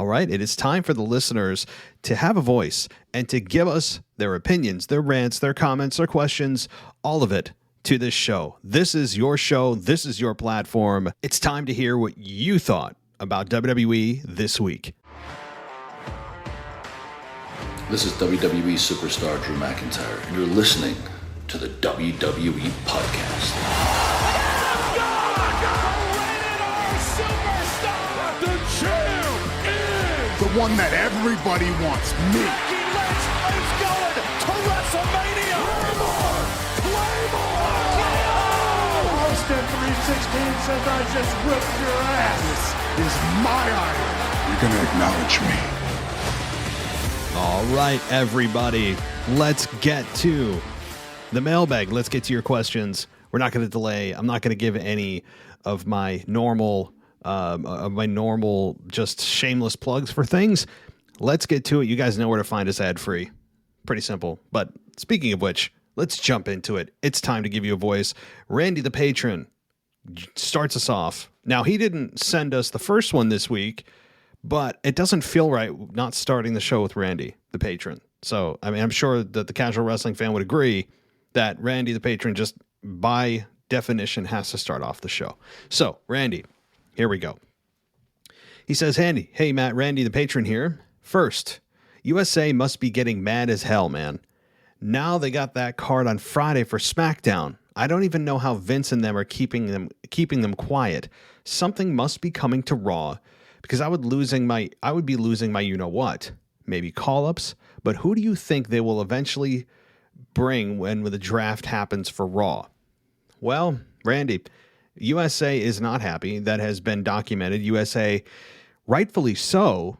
All right, it is time for the listeners to have a voice and to give us their opinions, their rants, their comments, their questions, all of it to this show. This is your show. This is your platform. It's time to hear what you thought about WWE this week. This is WWE superstar Drew McIntyre, and you're listening to the WWE Podcast. The champ is the one that everybody wants, me. Becky Lynch is going to WrestleMania. Claymore! Austin 316 says I just whipped your ass. This is my idol. You're going to acknowledge me. All right, everybody, let's get to the mailbag. Let's get to your questions. We're not going to delay. I'm not going to give any of my normal just shameless plugs for things. Let's get to it. You guys know where to find us ad-free. Pretty simple. But speaking of which, let's jump into it. It's time to give you a voice. Randy the Patron starts us off. Now, he didn't send us the first one this week, but it doesn't feel right not starting the show with Randy the Patron. So, I mean, I'm sure that the casual wrestling fan would agree that Randy the Patron just by definition has to start off the show. So, Randy, here we go. He says, hey Matt, Randy the Patron here. First, USA must be getting mad as hell, man. Now they got that card on Friday for SmackDown. I don't even know how Vince and them are keeping them quiet. Something must be coming to Raw, because I would be losing my you-know-what. Maybe call-ups, but who do you think they will eventually bring when the draft happens for Raw? Well, Randy, USA is not happy. That has been documented. USA, rightfully so,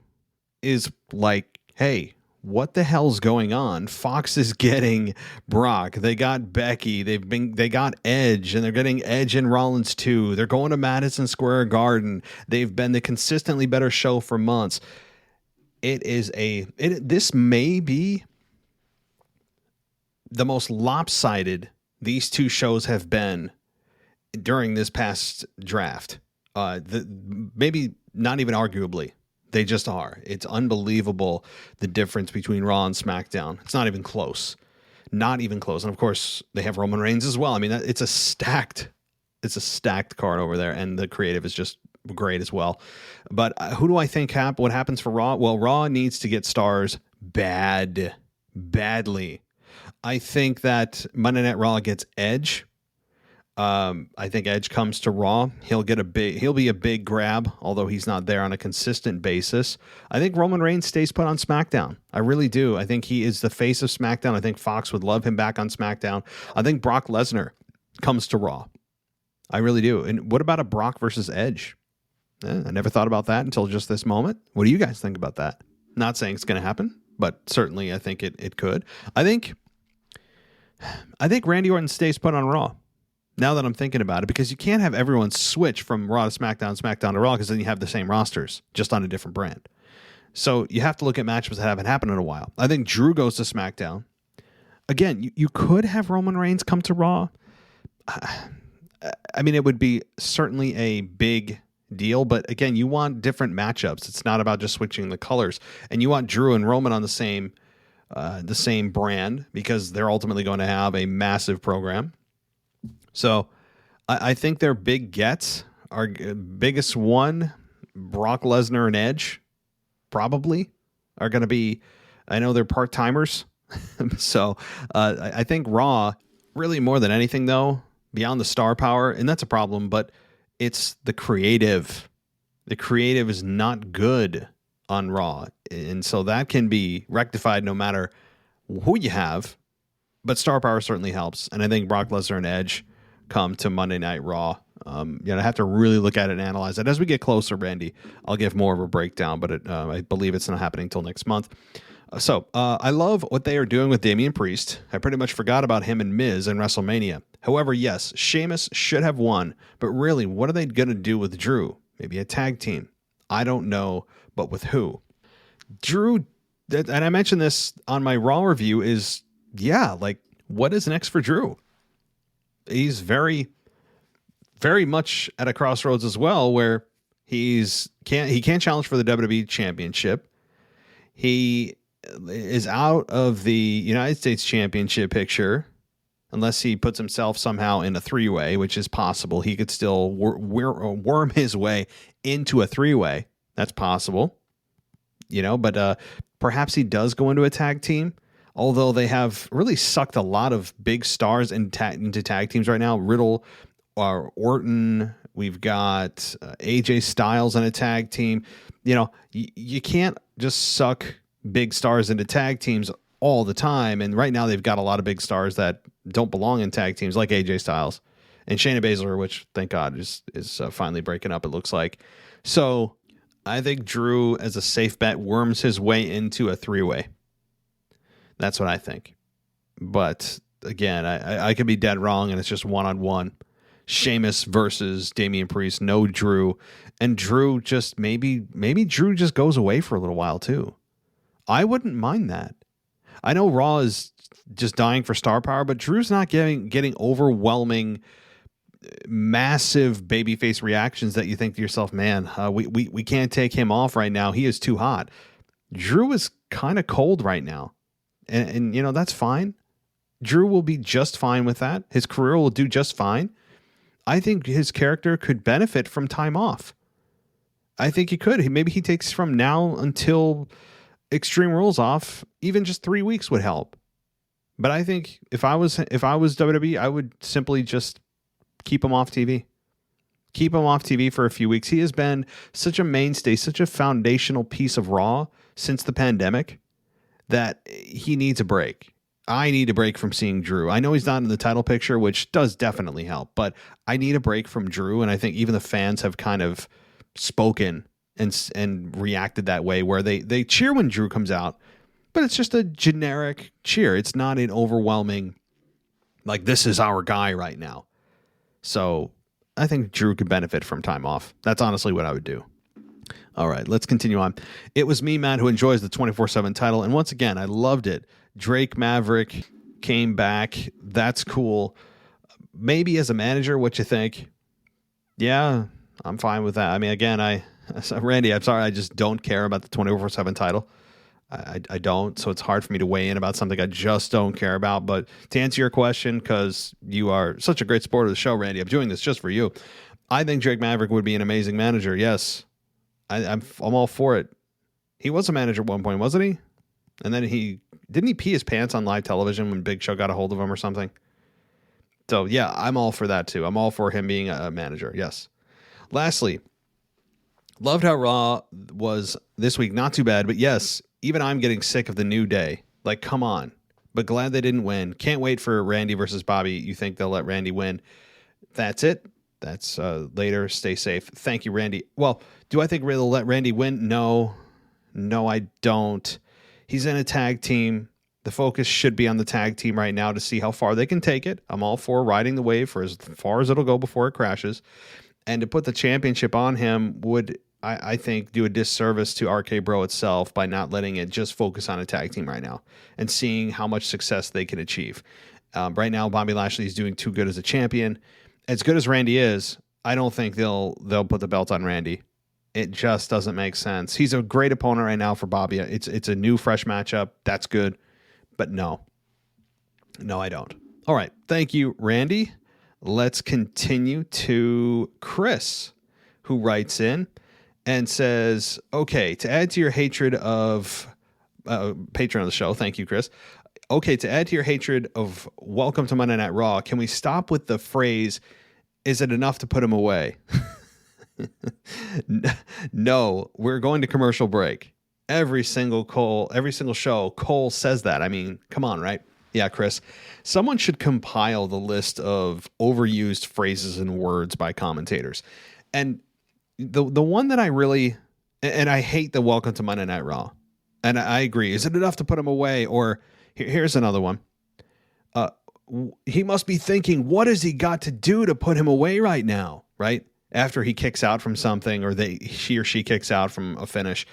is like, hey, what the hell's going on? Fox is getting Brock. They got Becky. They got Edge, and they're getting Edge and Rollins too. They're going to Madison Square Garden. They've been the consistently better show for months. This may be the most lopsided these two shows have been during this past draft. Maybe not even arguably. They just are. It's unbelievable, the difference between Raw and SmackDown. It's not even close. Not even close. And of course, they have Roman Reigns as well. I mean, it's a stacked card over there, and the creative is just great as well. But who do I think what happens for Raw? Well, Raw needs to get stars badly. I think that Monday Night Raw gets Edge. I think Edge comes to Raw. He'll be a big grab, although he's not there on a consistent basis. I think Roman Reigns stays put on SmackDown. I really do. I think he is the face of SmackDown. I think Fox would love him back on SmackDown. I think Brock Lesnar comes to Raw. I really do. And what about a Brock versus Edge? I never thought about that until just this moment. What do you guys think about that? Not saying it's going to happen, but certainly I think it could. I think Randy Orton stays put on Raw. Now that I'm thinking about it, because you can't have everyone switch from Raw to SmackDown, SmackDown to Raw, because then you have the same rosters, just on a different brand. So you have to look at matchups that haven't happened in a while. I think Drew goes to SmackDown. Again, you could have Roman Reigns come to Raw. I mean, it would be certainly a big deal, but again, you want different matchups. It's not about just switching the colors. And you want Drew and Roman on the same brand, because they're ultimately going to have a massive program. So I think their big gets, our biggest one, Brock Lesnar and Edge, probably are going to be, I know they're part-timers. So I think Raw, really more than anything though, beyond the star power, and that's a problem, but it's the creative. The creative is not good on Raw. And so that can be rectified no matter who you have, but star power certainly helps. And I think Brock Lesnar and Edge come to Monday Night Raw. I have to really look at it and analyze it. As we get closer, Randy, I'll give more of a breakdown, but I believe it's not happening until next month. I love what they are doing with Damian Priest. I pretty much forgot about him and Miz in WrestleMania. However, yes, Sheamus should have won, but really, what are they going to do with Drew? Maybe a tag team. I don't know, but with who? Drew, and I mentioned this on my Raw review, is, what is next for Drew? He's very, very much at a crossroads as well, where He can't challenge for the WWE Championship. He is out of the United States Championship picture unless he puts himself somehow in a three-way, which is possible. He could still worm his way into a three-way. That's possible. But perhaps he does go into a tag team, although they have really sucked a lot of big stars into tag teams right now. Riddle, Orton, we've got AJ Styles in a tag team. You can't just suck big stars into tag teams all the time. And right now they've got a lot of big stars that don't belong in tag teams, like AJ Styles and Shayna Baszler, which thank God is finally breaking up, it looks like. So I think Drew, as a safe bet, worms his way into a three-way. That's what I think. But again, I could be dead wrong, and it's just one-on-one. Sheamus versus Damian Priest, no Drew. And Drew just maybe Drew just goes away for a little while too. I wouldn't mind that. I know Raw is just dying for star power, but Drew's not getting overwhelming, massive babyface reactions that you think to yourself, man, we can't take him off right now. He is too hot. Drew is kind of cold right now. And that's fine. Drew will be just fine with that. His career will do just fine. I think his character could benefit from time off. I think he could. Maybe he takes from now until Extreme Rules off. Even just 3 weeks would help. But I think if I was WWE, I would simply just keep him off TV. Keep him off TV for a few weeks. He has been such a mainstay, such a foundational piece of Raw since the pandemic that he needs a break. I need a break from seeing Drew. I know he's not in the title picture, which does definitely help, but I need a break from Drew, and I think even the fans have kind of spoken and reacted that way, where they cheer when Drew comes out, but it's just a generic cheer. It's not an overwhelming, like, this is our guy right now. So I think Drew could benefit from time off. That's honestly what I would do. All right, let's continue on. It was me, Matt, who enjoys the 24/7 title. And once again, I loved it. Drake Maverick came back. That's cool. Maybe as a manager, what you think? Yeah, I'm fine with that. I mean, again, Randy, I'm sorry, I just don't care about the 24/7 title. I don't, so it's hard for me to weigh in about something I just don't care about. But to answer your question, because you are such a great supporter of the show, Randy, I'm doing this just for you. I think Drake Maverick would be an amazing manager. Yes, I'm all for it. He was a manager at one point, wasn't he? And then didn't he pee his pants on live television when Big Show got a hold of him or something? So yeah, I'm all for that too. I'm all for him being a manager. Yes. Lastly, loved how Raw was this week. Not too bad, but yes, even I'm getting sick of the New Day. Like, come on. But glad they didn't win. Can't wait for Randy versus Bobby. You think they'll let Randy win? That's it. That's later. Stay safe. Thank you, Randy. Well, do I think they'll let Randy win? No, I don't. He's in a tag team. The focus should be on the tag team right now to see how far they can take it. I'm all for riding the wave for as far as it'll go before it crashes. And to put the championship on him would, I think, do a disservice to RK Bro itself by not letting it just focus on a tag team right now and seeing how much success they can achieve. Right now, Bobby Lashley is doing too good as a champion. As good as Randy is, I don't think they'll put the belt on Randy. It just doesn't make sense. He's a great opponent right now for Bobby. It's a new, fresh matchup. That's good. But no, I don't. All right. Thank you, Randy. Let's continue to Chris, who writes in and says, okay, to add to your hatred of patron of the show. Thank you, Chris. Okay, to add to your hatred of Welcome to Monday Night Raw, can we stop with the phrase, is it enough to put him away? No, we're going to commercial break. Every single show, Cole says that. I mean, come on, right? Yeah, Chris. Someone should compile the list of overused phrases and words by commentators. And the one that I really, and I hate the Welcome to Monday Night Raw. And I agree. Is it enough to put him away? Or here's another one. He must be thinking, what has he got to do to put him away right now? Right? After he kicks out from something, or he or she kicks out from a finish,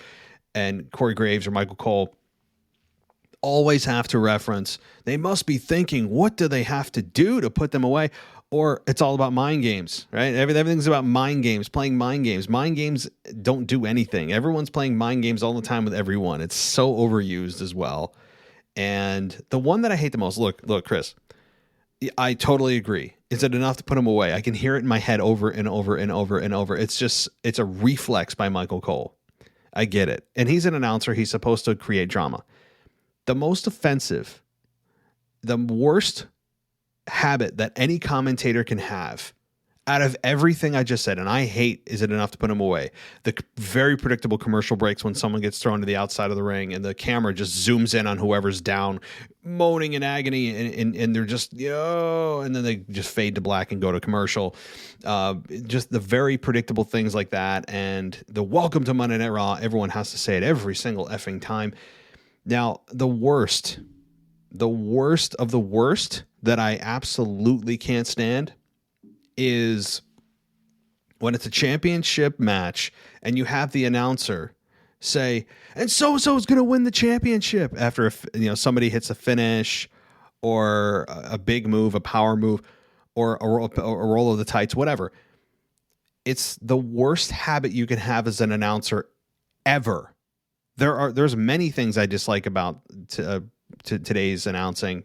and Corey Graves or Michael Cole always have to reference, they must be thinking, what do they have to do to put them away? Or it's all about mind games, right? Everything's about mind games, playing mind games. Mind games don't do anything. Everyone's playing mind games all the time with everyone. It's so overused as well. And the one that I hate the most, look, Chris, I totally agree. Is it enough to put him away? I can hear it in my head over and over and over and over. It's a reflex by Michael Cole. I get it. And he's an announcer. He's supposed to create drama. The most offensive, the worst habit that any commentator can have out of everything I just said, and I hate, is it enough to put him away? The very predictable commercial breaks when someone gets thrown to the outside of the ring and the camera just zooms in on whoever's down, moaning in agony, and they're just, and then they just fade to black and go to commercial. Just the very predictable things like that. And the welcome to Monday Night Raw, everyone has to say it every single effing time. Now, the worst of the worst that I absolutely can't stand is when it's a championship match and you have the announcer say, and so-and-so is going to win the championship after somebody hits a finish or a big move, a power move, or a roll of the tights, whatever. It's the worst habit you can have as an announcer ever. There's many things I dislike about today's announcing,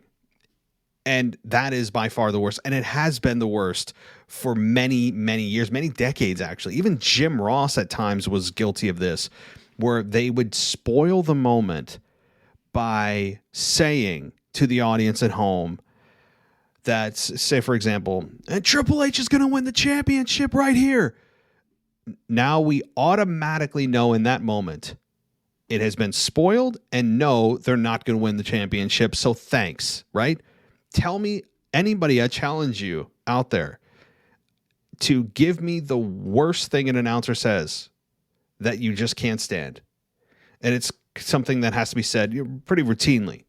and that is by far the worst. And it has been the worst for many, many years, many decades, actually. Even Jim Ross at times was guilty of this, where they would spoil the moment by saying to the audience at home that, say, for example, and Triple H is going to win the championship right here. Now we automatically know in that moment it has been spoiled, and no, they're not going to win the championship. So thanks, right? Tell me, anybody, I challenge you out there to give me the worst thing an announcer says that you just can't stand. And it's something that has to be said pretty routinely.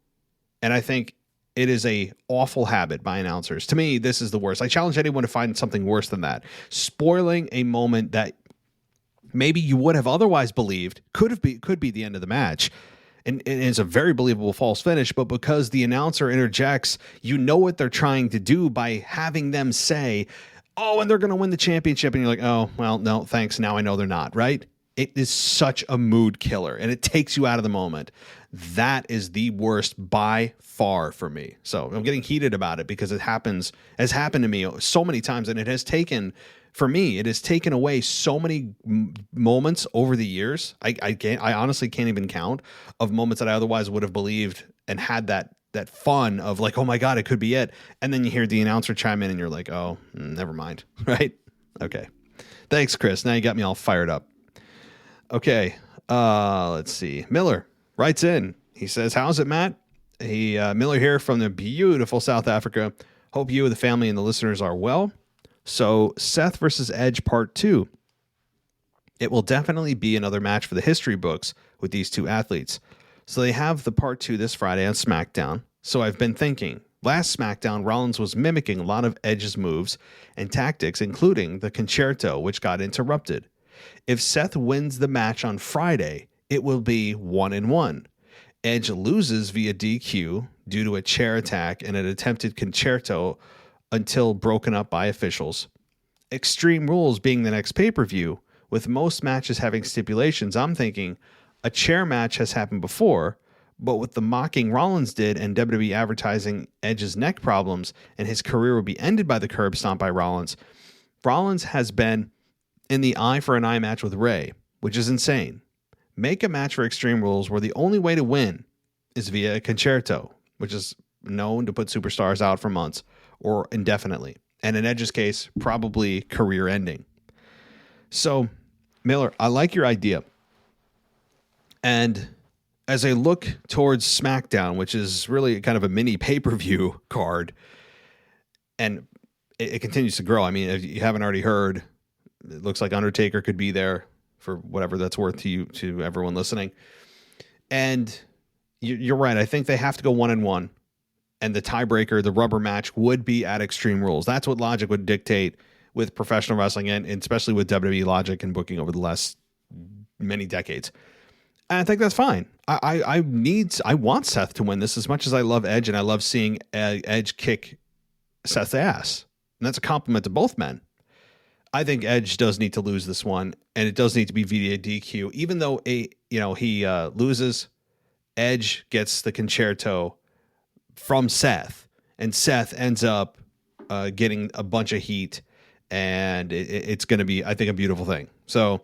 And I think it is a awful habit by announcers. To me, this is the worst. I challenge anyone to find something worse than that. Spoiling a moment that maybe you would have otherwise believed could be the end of the match. And it's a very believable false finish, but because the announcer interjects, you know what they're trying to do by having them say, oh, and they're going to win the championship. And you're like, oh, well, no, thanks. Now I know they're not, right? It is such a mood killer, and it takes you out of the moment. That is the worst by far for me. So I'm getting heated about it because has happened to me so many times, and it has taken away so many moments over the years. I honestly can't even count of moments that I otherwise would have believed and had that fun of like, oh my God, it could be it. And then you hear the announcer chime in and you're like, oh, never mind. Right? Okay. Thanks, Chris. Now you got me all fired up. Okay. Let's see. Miller writes in. He says, how's it, Matt? Miller here from the beautiful South Africa. Hope you, the family, and the listeners are well. So Seth versus Edge Part 2. It will definitely be another match for the history books with these two athletes. So they have the Part 2 this Friday on SmackDown. So I've been thinking, last SmackDown, Rollins was mimicking a lot of Edge's moves and tactics, including the concerto, which got interrupted. If Seth wins the match on Friday, it will be 1-1. Edge loses via DQ due to a chair attack and an attempted concerto until broken up by officials. Extreme Rules being the next pay-per-view, with most matches having stipulations, I'm thinking a chair match has happened before, but with the mocking Rollins did and WWE advertising Edge's neck problems and his career would be ended by the curb stomp by Rollins, Rollins has been in the eye for an eye match with Ray, which is insane. Make a match for Extreme Rules where the only way to win is via a concerto, which is known to put superstars out for months or indefinitely. And in Edge's case, probably career ending. So, Miller, I like your idea. And as I look towards SmackDown, which is really kind of a mini pay-per-view card, and it continues to grow. I mean, if you haven't already heard, it looks like Undertaker could be there for whatever that's worth to you, to everyone listening. And you're right. I think they have to go 1-1. And the tiebreaker, the rubber match, would be at Extreme Rules. That's what logic would dictate with professional wrestling and especially with WWE logic and booking over the last many decades. And I think that's fine. I want Seth to win this as much as I love Edge, and I love seeing Edge kick Seth's ass. And that's a compliment to both men. I think Edge does need to lose this one, and it does need to be via DQ. Even though he loses, Edge gets the concerto from Seth, and Seth ends up getting a bunch of heat, and it's going to be, I think, a beautiful thing. So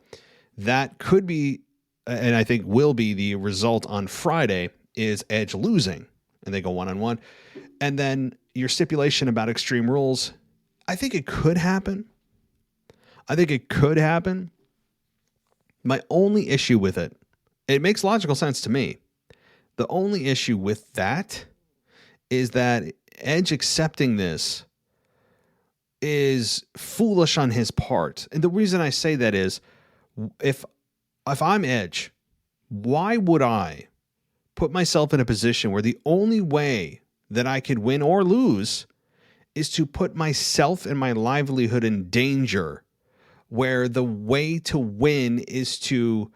that could be, and I think will be, the result on Friday is Edge losing, and they go one-on-one. And then your stipulation about Extreme Rules, I think it could happen. My only issue with it makes logical sense to me. The only issue with that is that Edge accepting this is foolish on his part. And the reason I say that is, if I'm Edge, why would I put myself in a position where the only way that I could win or lose is to put myself and my livelihood in danger, where the way to win is to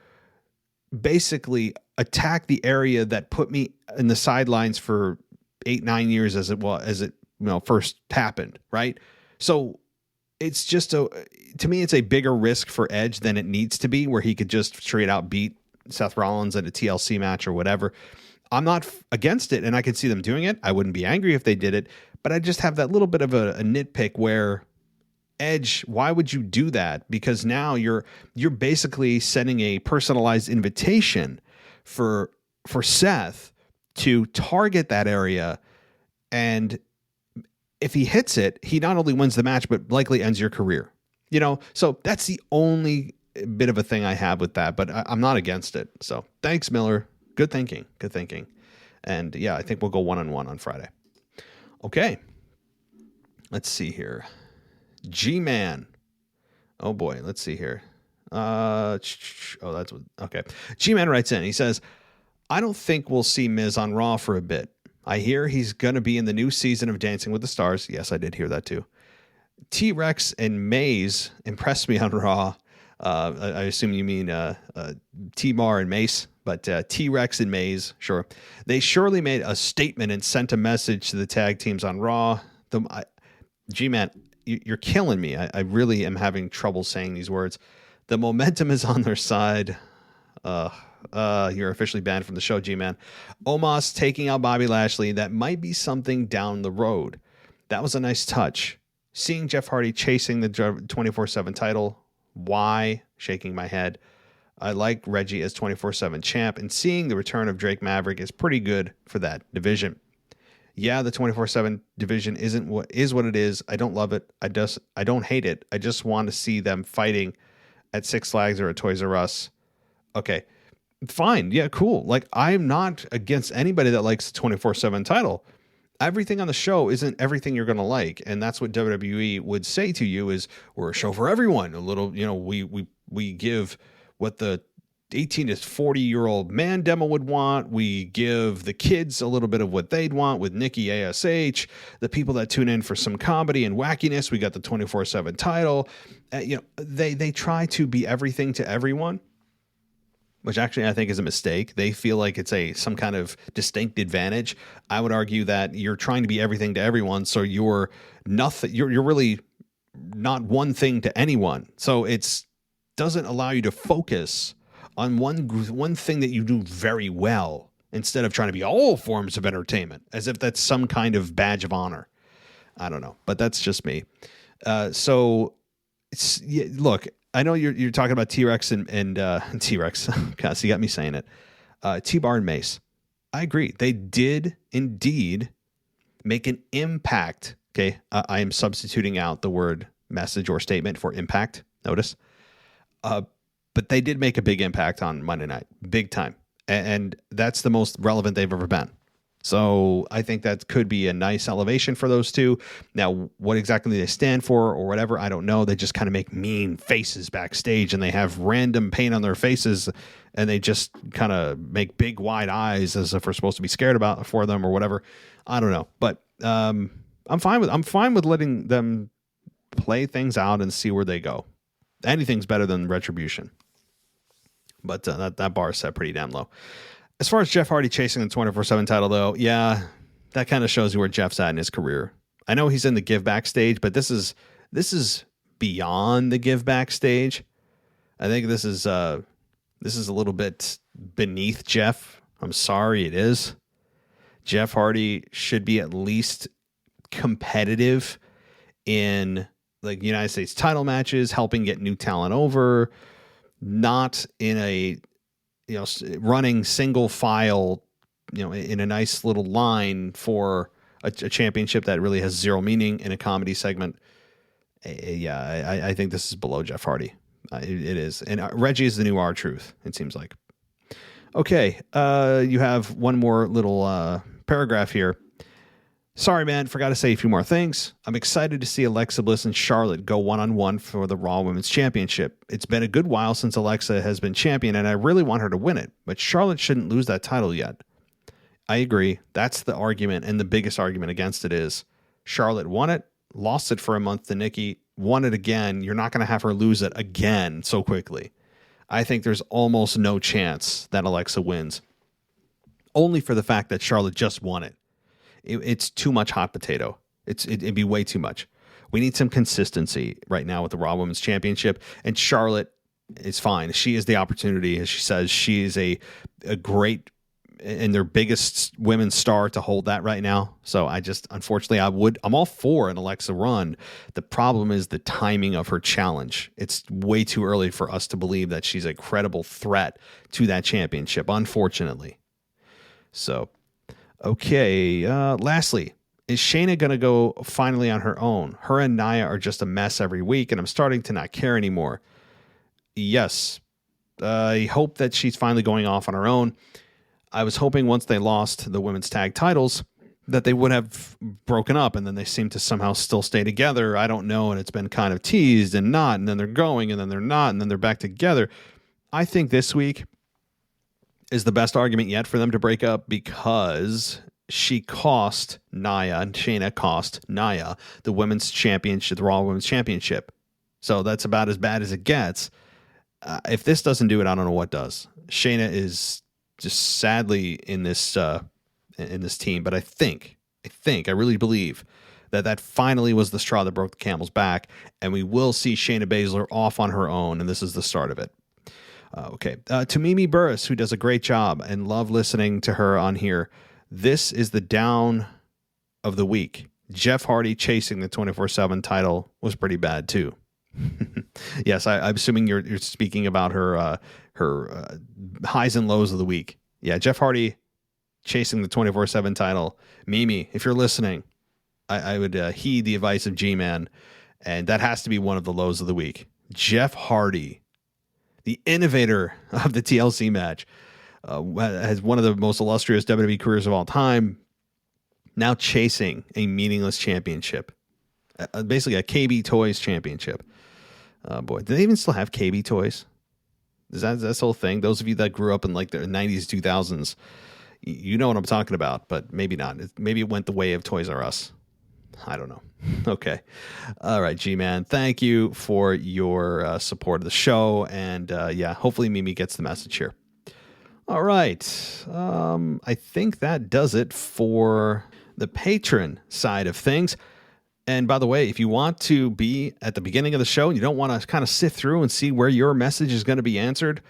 basically attack the area that put me in the sidelines for 8-9 years as it first happened, right? So it's just to me, it's a bigger risk for Edge than it needs to be, where he could just straight out beat Seth Rollins at a TLC match or whatever. I'm not against it, and I could see them doing it. I wouldn't be angry if they did it, but I just have that little bit of a nitpick where, Edge, why would you do that? Because now you're basically sending a personalized invitation for Seth to target that area, and if he hits it, he not only wins the match but likely ends your career. So that's the only bit of a thing I have with that, but I'm not against it. So thanks, Miller. Good thinking. And yeah, I think we'll go one-on-one on Friday. Okay. Let's see here. G-Man. Oh boy, let's see here. Okay. G-Man writes in. He says, I don't think we'll see Miz on Raw for a bit. I hear he's going to be in the new season of Dancing with the Stars. Yes, I did hear that too. T-Rex and Maze impressed me on Raw. I assume you mean T-Bar and Mace, but T-Rex and Maze, sure. They surely made a statement and sent a message to the tag teams on Raw. G-Man, you're killing me. I really am having trouble saying these words. The momentum is on their side. You're officially banned from the show, G-Man. Omos taking out Bobby Lashley. That might be something down the road. That was a nice touch. Seeing Jeff Hardy chasing the 24/7 title. Why? Shaking my head. I like Reggie as 24/7 champ, and seeing the return of Drake Maverick is pretty good for that division. Yeah, the 24/7 division isn't what it is. I don't love it. I don't hate it. I just want to see them fighting at Six Flags or at Toys R Us. Okay, fine. Yeah, cool. Like, I'm not against anybody that likes the 24/7 title. Everything on the show isn't everything you're going to like, and that's what WWE would say to you is, we're a show for everyone. A little, we give what the 18 to 40-year-old man demo would want. We give the kids a little bit of what they'd want with Nikki ASH. The people that tune in for some comedy and wackiness, we got the 24/7 title. They try to be everything to everyone, which actually I think is a mistake. They feel like it's some kind of distinct advantage. I would argue that you're trying to be everything to everyone, so you're nothing. You're really not one thing to anyone. So it's doesn't allow you to focus on one thing that you do very well, instead of trying to be all forms of entertainment, as if that's some kind of badge of honor. I don't know, but that's just me. So look, I know you're talking about T-Rex and T-Rex. God, so you got me saying it. T-Bar and Mace. I agree. They did indeed make an impact. Okay. I am substituting out the word message or statement for impact. Notice. But they did make a big impact on Monday night. Big time. And that's the most relevant they've ever been. So I think that could be a nice elevation for those two. Now, what exactly they stand for or whatever, I don't know. They just kind of make mean faces backstage, and they have random paint on their faces, and they just kind of make big wide eyes as if we're supposed to be scared for them or whatever. I don't know, but I'm fine with letting them play things out and see where they go. Anything's better than Retribution, but that bar is set pretty damn low. As far as Jeff Hardy chasing the 24/7 title, though, yeah, that kind of shows you where Jeff's at in his career. I know he's in the give back stage, but this is beyond the give back stage. I think this is a little bit beneath Jeff. I'm sorry, it is. Jeff Hardy should be at least competitive in like United States title matches, helping get new talent over, not in a running single file, in a nice little line for a championship that really has zero meaning in a comedy segment. I think this is below Jeff Hardy. It is. And Reggie is the new R-Truth, it seems like. Okay, you have one more little paragraph here. Sorry, man, forgot to say a few more things. I'm excited to see Alexa Bliss and Charlotte go one-on-one for the Raw Women's Championship. It's been a good while since Alexa has been champion, and I really want her to win it, but Charlotte shouldn't lose that title yet. I agree. That's the argument, and the biggest argument against it is Charlotte won it, lost it for a month to Nikki, won it again. You're not going to have her lose it again so quickly. I think there's almost no chance that Alexa wins, only for the fact that Charlotte just won it. It's too much hot potato. It'd be way too much. We need some consistency right now with the Raw Women's Championship, and Charlotte is fine. She is the opportunity, as she says. She is a great and their biggest women's star to hold that right now. So unfortunately, I'm all for an Alexa run. The problem is the timing of her challenge. It's way too early for us to believe that she's a credible threat to that championship, unfortunately. So, okay. Lastly, is Shayna going to go finally on her own? Her and Nia are just a mess every week, and I'm starting to not care anymore. Yes. I hope that she's finally going off on her own. I was hoping once they lost the women's tag titles that they would have broken up, and then they seem to somehow still stay together. I don't know, and it's been kind of teased and not, and then they're going, and then they're not, and then they're back together. I think this week is the best argument yet for them to break up, because she cost Nia, and Shayna cost Nia the women's championship, the Raw Women's Championship. So that's about as bad as it gets. If this doesn't do it, I don't know what does. Shayna is just sadly in this team, but I really believe that finally was the straw that broke the camel's back, and we will see Shayna Baszler off on her own, and this is the start of it. Okay. To Mimi Burris, who does a great job, and love listening to her on here. This is the down of the week. Jeff Hardy chasing the 24/7 title was pretty bad too. Yes, I'm assuming you're speaking about her highs and lows of the week. Yeah, Jeff Hardy chasing the 24/7 title. Mimi, if you're listening, I would heed the advice of G-Man, and that has to be one of the lows of the week. Jeff Hardy, the innovator of the TLC match, has one of the most illustrious WWE careers of all time, now chasing a meaningless championship, basically a KB Toys championship. Boy, do they even still have KB Toys? Is that the whole thing? Those of you that grew up in like the 90s, 2000s, you know what I'm talking about, but maybe not. Maybe it went the way of Toys R Us. I don't know. Okay. All right, G-Man. Thank you for your support of the show. And hopefully Mimi gets the message here. All right. I think that does it for the patron side of things. And by the way, if you want to be at the beginning of the show and you don't want to kind of sift through and see where your message is going to be answered,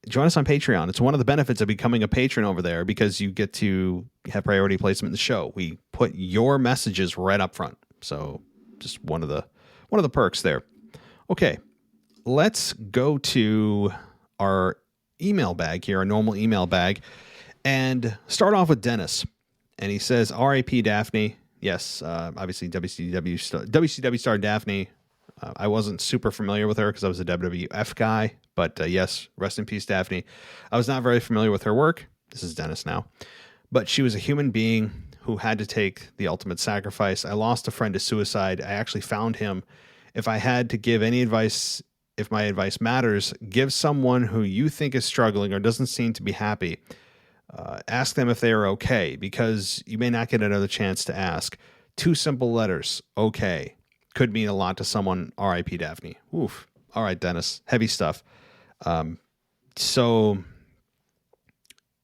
join us on Patreon. It's one of the benefits of becoming a patron over there, because you get to have priority placement in the show. We put your messages right up front. So just one of the perks there. Okay, let's go to our email bag here, our normal email bag, and start off with Dennis. And he says, R.I.P. Daphne. Yes, obviously WCW star Daphne. I wasn't super familiar with her because I was a WWF guy, but yes, rest in peace, Daphne. I was not very familiar with her work. This is Dennis now. But she was a human being who had to take the ultimate sacrifice. I lost a friend to suicide. I actually found him. If I had to give any advice, if my advice matters, give someone who you think is struggling or doesn't seem to be happy. Ask them if they are okay, because you may not get another chance to ask. 2 simple letters, okay, could mean a lot to someone. R.I.P. Daphne. Oof. All right, Dennis. Heavy stuff. So,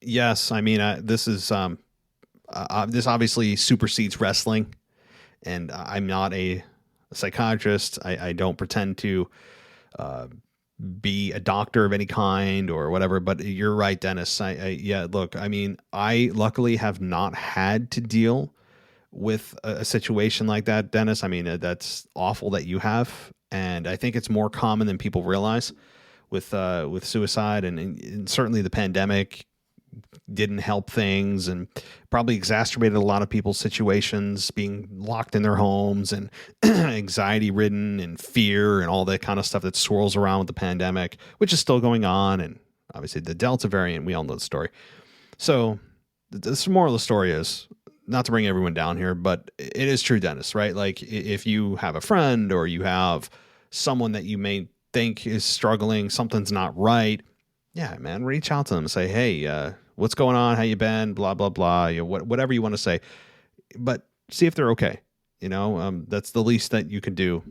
yes, I mean, this obviously supersedes wrestling And I'm not a psychiatrist. I don't pretend to be a doctor of any kind or whatever, but you're right, Dennis. Yeah, look, I mean, I luckily have not had to deal with a situation like that, Dennis. I mean, that's awful that you have. And I think it's more common than people realize with suicide, and certainly the pandemic didn't help things and probably exacerbated a lot of people's situations, being locked in their homes and anxiety ridden and fear and all that kind of stuff that swirls around with the pandemic, which is still going on. And obviously the Delta variant, we all know the story. So the moral of the story is, not to bring everyone down here, but it is true, Dennis, right? Like if you have a friend or you have someone that you may think is struggling, something's not right. Yeah, man, reach out to them and say, hey, what's going on? How you been? Blah, blah, blah. Whatever you want to say, but see if they're okay. That's the least that you can do.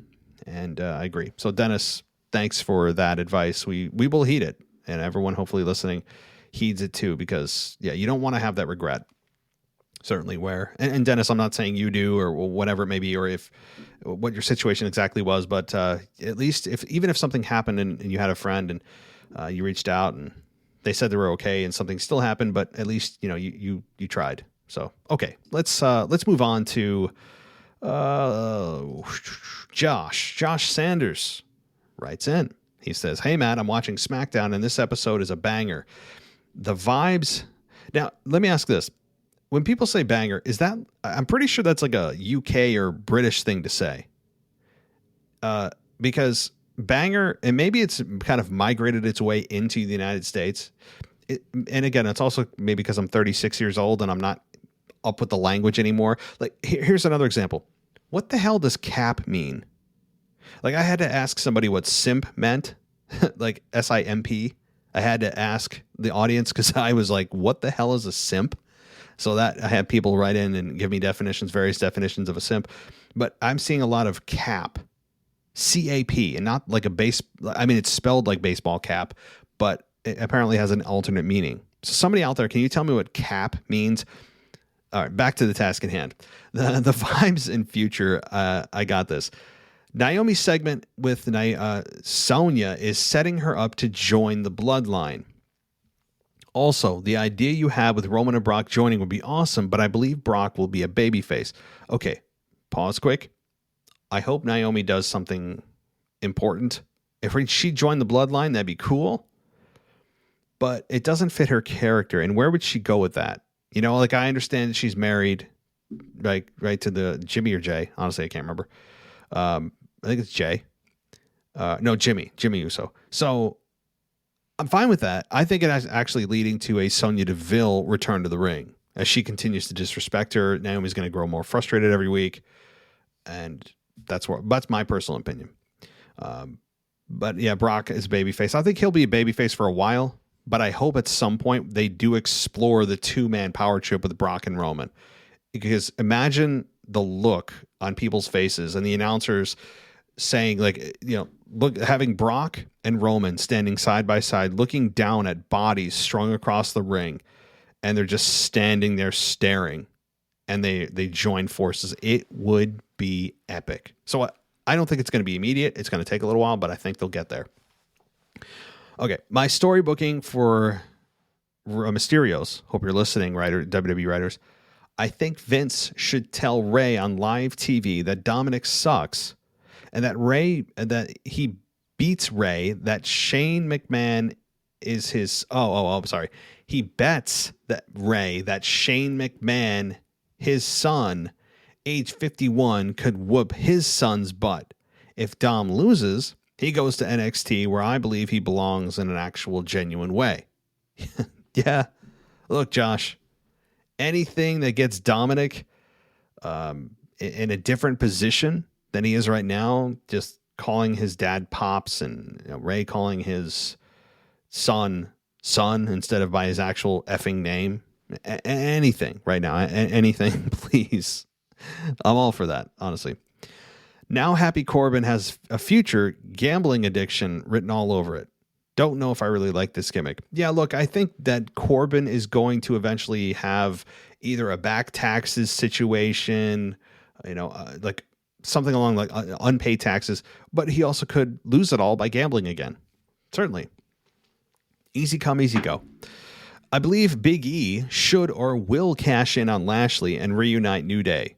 And I agree. So Dennis, thanks for that advice. We will heed it, and everyone hopefully listening heeds it too, because you don't want to have that regret. Certainly and Dennis, I'm not saying you do or whatever it may be, or what your situation exactly was, but at least even if something happened and you had a friend and you reached out and they said they were okay and something still happened, but at least, you tried. So, okay, let's move on to Josh Sanders writes in. He says, hey, Matt, I'm watching SmackDown and this episode is a banger. The vibes. Now, let me ask this. When people say banger, I'm pretty sure that's like a UK or British thing to say. Because banger, and maybe it's kind of migrated its way into the United States. And again, it's also maybe because I'm 36 years old and I'm not up with the language anymore. Like, here's another example. What the hell does cap mean? Like, I had to ask somebody what simp meant, like SIMP. I had to ask the audience because I was like, what the hell is a simp? So that I had people write in and give me various definitions of a simp. But I'm seeing a lot of cap, CAP, and not like it's spelled like baseball cap, but it apparently has an alternate meaning. So somebody out there, can you tell me what cap means? All right, back to the task at hand. The vibes in future, I got this. Naomi's segment with Sonya is setting her up to join the bloodline. Also, the idea you have with Roman and Brock joining would be awesome, but I believe Brock will be a babyface. Okay, pause quick. I hope Naomi does something important. If she joined the bloodline, that'd be cool. But it doesn't fit her character. And where would she go with that? Like, I understand that she's married, right to the Jimmy or Jay. Honestly, I can't remember. I think it's Jay. No, Jimmy Uso. So I'm fine with that. I think it is actually leading to a Sonya Deville return to the ring. As she continues to disrespect her, Naomi's going to grow more frustrated every week. And that's my personal opinion. But yeah, Brock is babyface. I think he'll be a babyface for a while, but I hope at some point they do explore the 2-man power trip with Brock and Roman. Because imagine the look on people's faces and the announcers saying, like, look, having Brock and Roman standing side by side, looking down at bodies strung across the ring, and they're just standing there staring, and they join forces. It would be epic. So I don't think it's going to be immediate. It's going to take a little while, but I think they'll get there. Okay, my story booking for Mysterios. Hope you're listening, WWE writers. I think Vince should tell Ray on live TV that Dominic sucks, and that he beats Ray, that Shane McMahon is his. I'm sorry. He bets that Shane McMahon, his son, age 51, could whoop his son's butt. If Dom loses, he goes to NXT, where I believe he belongs in an actual genuine way. Yeah. Look, Josh, anything that gets Dominic in a different position than he is right now, just calling his dad Pops and Ray calling his son instead of by his actual effing name. Anything right now. Anything, please. I'm all for that, honestly. Now Happy Corbin has a future gambling addiction written all over it. Don't know if I really like this gimmick. Yeah, look, I think that Corbin is going to eventually have either a back taxes situation like something along like unpaid taxes, but he also could lose it all by gambling again. Certainly. Easy come, easy go. I believe Big E should or will cash in on Lashley and reunite New Day.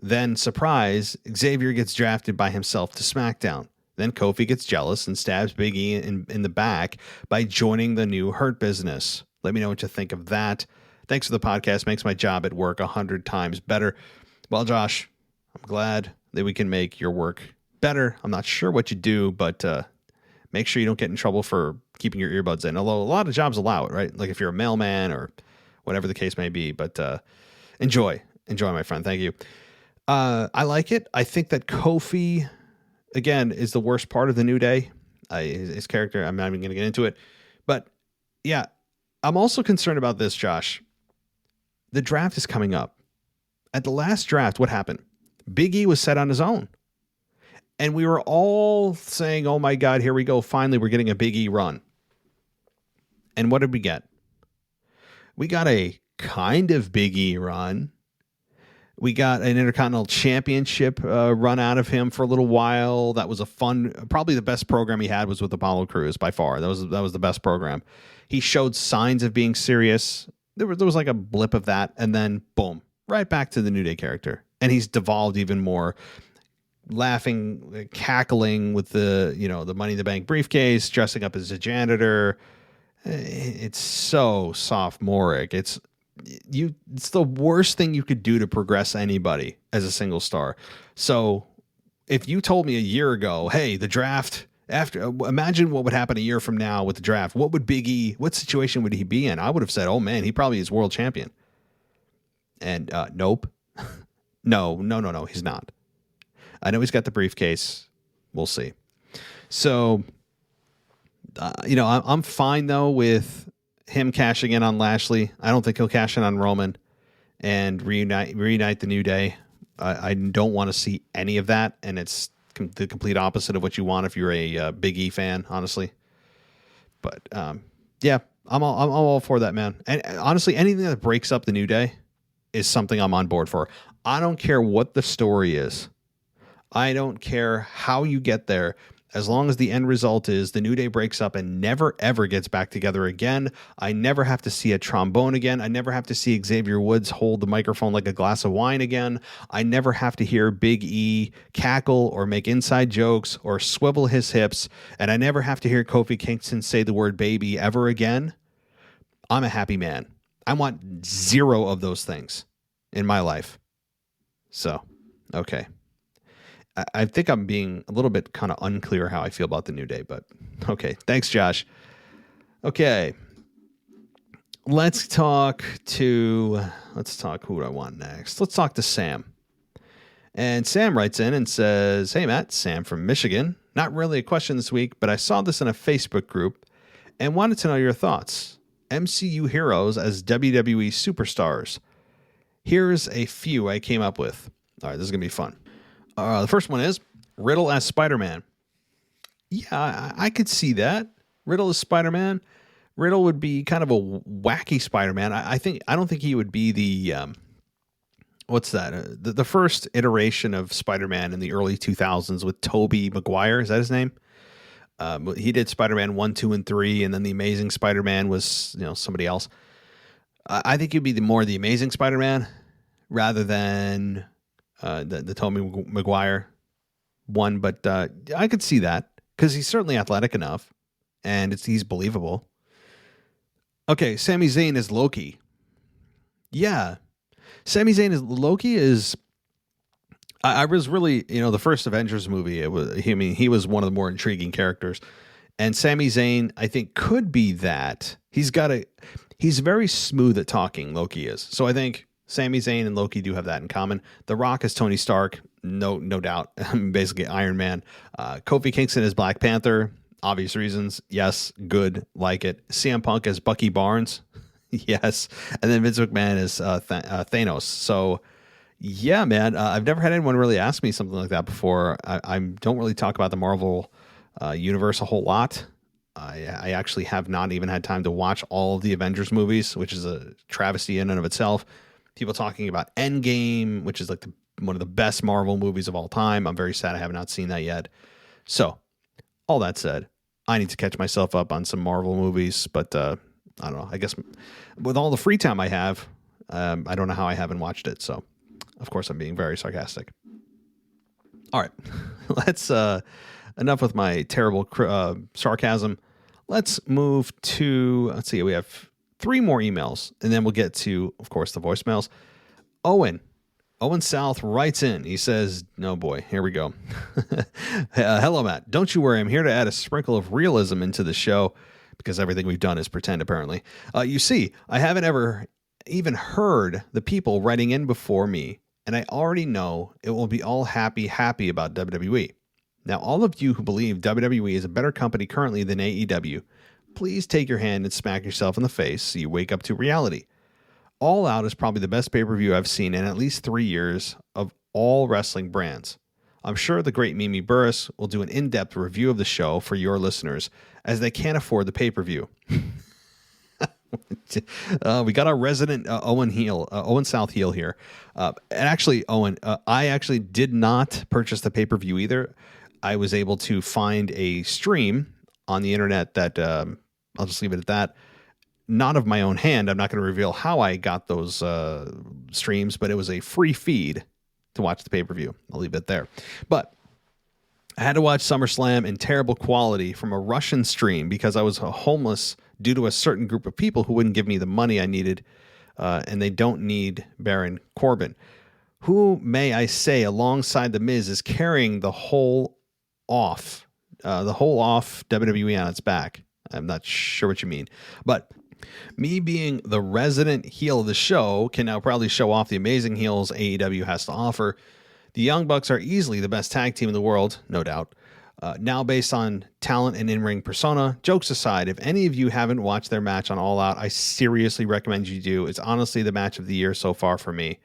Then, surprise, Xavier gets drafted by himself to SmackDown. Then Kofi gets jealous and stabs Big E in the back by joining the new Hurt Business. Let me know what you think of that. Thanks for the podcast. Makes my job at work 100 times better. Well, Josh, I'm glad that we can make your work better. I'm not sure what you do, but make sure you don't get in trouble for keeping your earbuds in. Although a lot of jobs allow it, right? Like if you're a mailman or whatever the case may be. But enjoy, my friend. Thank you. I like it. I think that Kofi, again, is the worst part of the New Day. His character, I'm not even going to get into it. But yeah, I'm also concerned about this, Josh. The draft is coming up. At the last draft, what happened? Big E was set on his own. And we were all saying, oh my God, here we go. Finally, we're getting a Big E run. And what did we get? We got a kind of Big E run. We got an Intercontinental Championship run out of him for a little while. That was a fun, probably the best program he had was with Apollo Crews by far. That was the best program. He showed signs of being serious. There was like a blip of that, and then boom, right back to the New Day character. And he's devolved even more, laughing, cackling with the Money in the Bank briefcase, dressing up as a janitor. It's so sophomoric. It's the worst thing you could do to progress anybody as a single star. So if you told me a year ago, hey, the draft imagine what would happen a year from now with the draft. What situation would he be in? I would have said, oh man, he probably is world champion. And nope. No, he's not. I know he's got the briefcase. We'll see. So, I'm fine though with him cashing in on Lashley. I don't think he'll cash in on Roman and reunite the New Day. I don't want to see any of that, and it's the complete opposite of what you want if you're a Big E fan, honestly. But yeah, I'm all for that, man. And honestly, anything that breaks up the New Day is something I'm on board for. I don't care what the story is. I don't care how you get there. As long as the end result is the New Day breaks up and never, ever gets back together again. I never have to see a trombone again. I never have to see Xavier Woods hold the microphone like a glass of wine again. I never have to hear Big E cackle or make inside jokes or swivel his hips. And I never have to hear Kofi Kingston say the word baby ever again. I'm a happy man. I want zero of those things in my life. So, okay. I think I'm being a little bit kind of unclear how I feel about the New Day, but okay. Thanks, Josh. Okay. Let's talk who do I want next? Let's talk to Sam. And Sam writes in and says, hey, Matt, Sam from Michigan. Not really a question this week, but I saw this in a Facebook group and wanted to know your thoughts. MCU heroes as WWE superstars. Here's a few I came up with. All right, this is going to be fun. The first one is Riddle as Spider-Man. Yeah, I could see that. Riddle as Spider-Man. Riddle would be kind of a wacky Spider-Man. I don't think he would be the what's that? The first iteration of Spider-Man in the early 2000s with Tobey Maguire. Is that his name? He did Spider-Man 1, 2, and 3, and then the Amazing Spider-Man was somebody else. I think he'd be the Amazing Spider-Man rather than the Tobey Maguire one, but I could see that because he's certainly athletic enough, and he's believable. Okay, Sami Zayn is Loki. Yeah, Sami Zayn is Loki. I was really the first Avengers movie. He was one of the more intriguing characters, and Sami Zayn I think could be that. He's very smooth at talking. Loki is, so I think Sami Zayn and Loki do have that in common. The Rock is Tony Stark, no doubt. Basically Iron Man. Kofi Kingston is Black Panther, obvious reasons. Yes, good, like it. CM Punk as Bucky Barnes, yes. And then Vince McMahon is Thanos. So, yeah, man. I've never had anyone really ask me something like that before. I don't really talk about the Marvel universe a whole lot. I actually have not even had time to watch all of the Avengers movies, which is a travesty in and of itself. People talking about Endgame, which is like one of the best Marvel movies of all time. I'm very sad I have not seen that yet. So, all that said, I need to catch myself up on some Marvel movies, but I don't know. I guess with all the free time I have, I don't know how I haven't watched it. So, of course, I'm being very sarcastic. All right, let's enough with my terrible sarcasm. Let's move to, let's see, we have 3 more emails, and then we'll get to, of course, the voicemails. Owen South writes in. He says, no boy, here we go. Hello, Matt. Don't you worry. I'm here to add a sprinkle of realism into the show because everything we've done is pretend, apparently. You see, I haven't ever even heard the people writing in before me, and I already know it will be all happy about WWE. Now, all of you who believe WWE is a better company currently than AEW, please take your hand and smack yourself in the face so you wake up to reality. All Out is probably the best pay-per-view I've seen in at least 3 years of all wrestling brands. I'm sure the great Mimi Burris will do an in-depth review of the show for your listeners, as they can't afford the pay-per-view. We got our resident Owen South heel here. And actually, Owen, I actually did not purchase the pay-per-view either. I was able to find a stream on the internet that I'll just leave it at that. Not of my own hand. I'm not going to reveal how I got those streams, but it was a free feed to watch the pay-per-view. I'll leave it there. But I had to watch SummerSlam in terrible quality from a Russian stream because I was homeless due to a certain group of people who wouldn't give me the money I needed, and they don't need Baron Corbin, who, may I say, alongside The Miz, is carrying the whole off WWE on its back. I'm not sure what you mean, but me being the resident heel of the show can now proudly show off the amazing heels AEW has to offer. The Young Bucks are easily the best tag team in the world, no doubt. Now based on talent and in-ring persona, jokes aside, if any of you haven't watched their match on All Out, I seriously recommend you do. It's honestly the match of the year so far for me.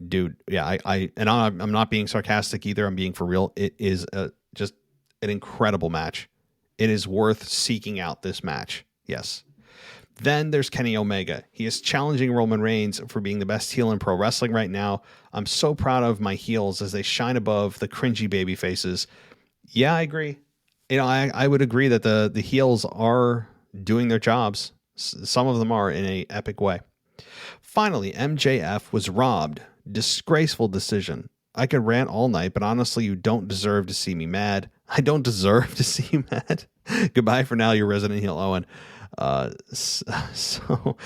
Dude, yeah, I'm not being sarcastic either. I'm being for real. It is just an incredible match. It is worth seeking out this match. Yes. Then there's Kenny Omega. He is challenging Roman Reigns for being the best heel in pro wrestling right now. I'm so proud of my heels as they shine above the cringy baby faces. Yeah, I agree. You know, I would agree that the heels are doing their jobs. Some of them are in an epic way. Finally, MJF was robbed. Disgraceful decision. I could rant all night, but honestly, you don't deserve to see me mad. I don't deserve to see you mad. Goodbye for now, your resident heel, Owen. So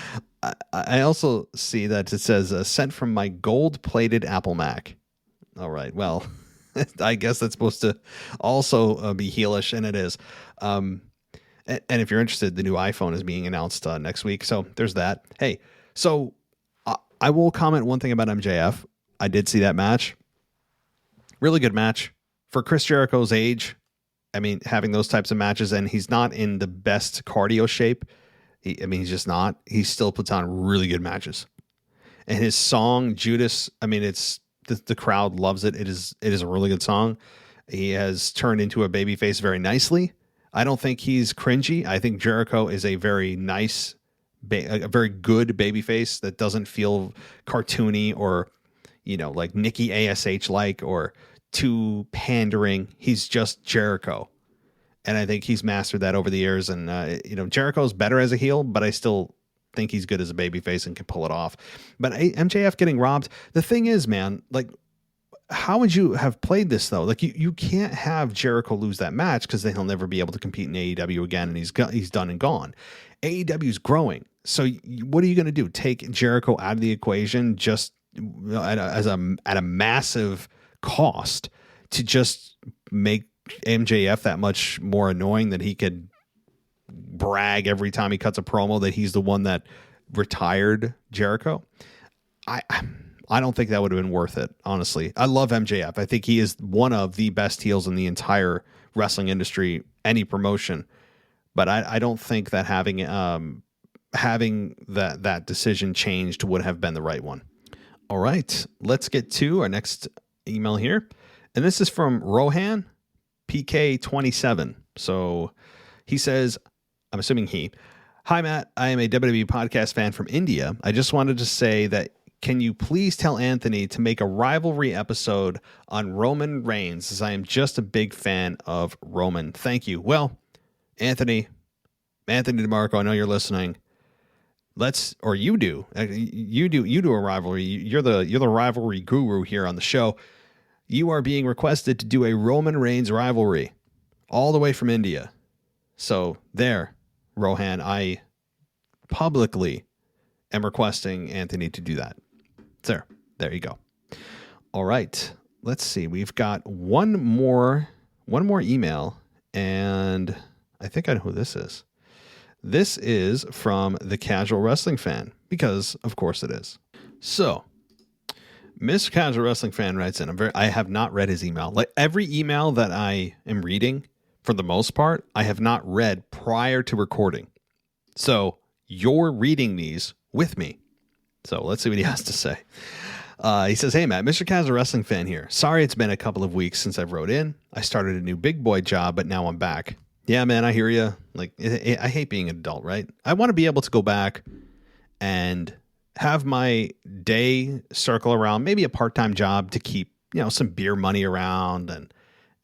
I also see that it says sent from my gold-plated Apple Mac. All right, well, I guess that's supposed to also be heelish, and it is. And if you're interested, the new iPhone is being announced next week, so there's that. Hey, so I will comment one thing about MJF. I did see that match. Really good match for Chris Jericho's age. I mean, having those types of matches, and he's not in the best cardio shape. He's just not. He still puts on really good matches. And his song, Judas, I mean, it's the crowd loves it. It is a really good song. He has turned into a babyface very nicely. I don't think he's cringy. I think Jericho is a very nice, a very good babyface that doesn't feel cartoony or, like Nikki ASH like or too pandering. He's just Jericho. And I think he's mastered that over the years. And, Jericho's better as a heel, but I still think he's good as a babyface and can pull it off. But MJF getting robbed. The thing is, man, like, how would you have played this, though? Like, you can't have Jericho lose that match because then he'll never be able to compete in AEW again, and he's done and gone. AEW's growing. So what are you going to do? Take Jericho out of the equation just at a massive cost to just make MJF that much more annoying that he could brag every time he cuts a promo that he's the one that retired Jericho? I don't think that would have been worth it, honestly. I love MJF. I think he is one of the best heels in the entire wrestling industry, any promotion. But I don't think that having that decision changed would have been the right one. All right, let's get to our next email here. And this is from Rohan PK27. So he says, I'm assuming he, "Hi, Matt. I am a WWE podcast fan from India. I just wanted to say that can you please tell Anthony to make a rivalry episode on Roman Reigns, as I am just a big fan of Roman. Thank you. Well, Anthony DeMarco, I know you're listening. You do a rivalry. You're the rivalry guru here on the show. You are being requested to do a Roman Reigns rivalry all the way from India. So there, Rohan, I publicly am requesting Anthony to do that. There you go. All right. Let's see. We've got one more email, and I think I know who this is. This is from the Casual Wrestling Fan, because of course it is. So, Mr. Casual Wrestling Fan writes in. I have not read his email. Like every email that I am reading, for the most part, I have not read prior to recording. So you're reading these with me. So let's see what he has to say. He says, "Hey Matt, Mr. Casual Wrestling Fan here. Sorry it's been a couple of weeks since I've wrote in. I started a new big boy job, but now I'm back." Yeah, man, I hear you. Like, I hate being an adult, right? I want to be able to go back and have my day circle around maybe a part-time job to keep, some beer money around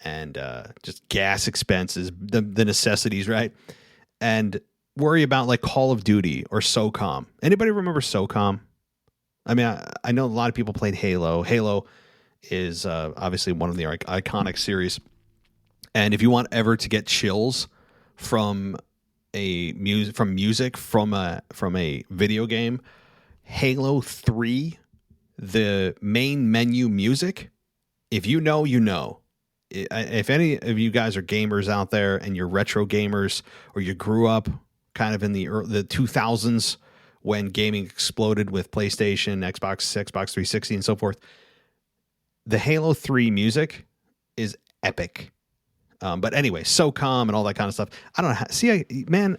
and just gas expenses, the necessities, right? And worry about like Call of Duty or SOCOM. Anybody remember SOCOM? I mean, I know a lot of people played Halo. Halo is obviously one of the iconic series. And if you want ever to get chills from music from a video game, Halo 3, the main menu music, if you know, you know. If any of you guys are gamers out there and you're retro gamers, or you grew up kind of in the 2000s when gaming exploded with PlayStation, Xbox 360 and so forth, the Halo 3 music is epic. But anyway, SOCOM and all that kind of stuff. I don't know.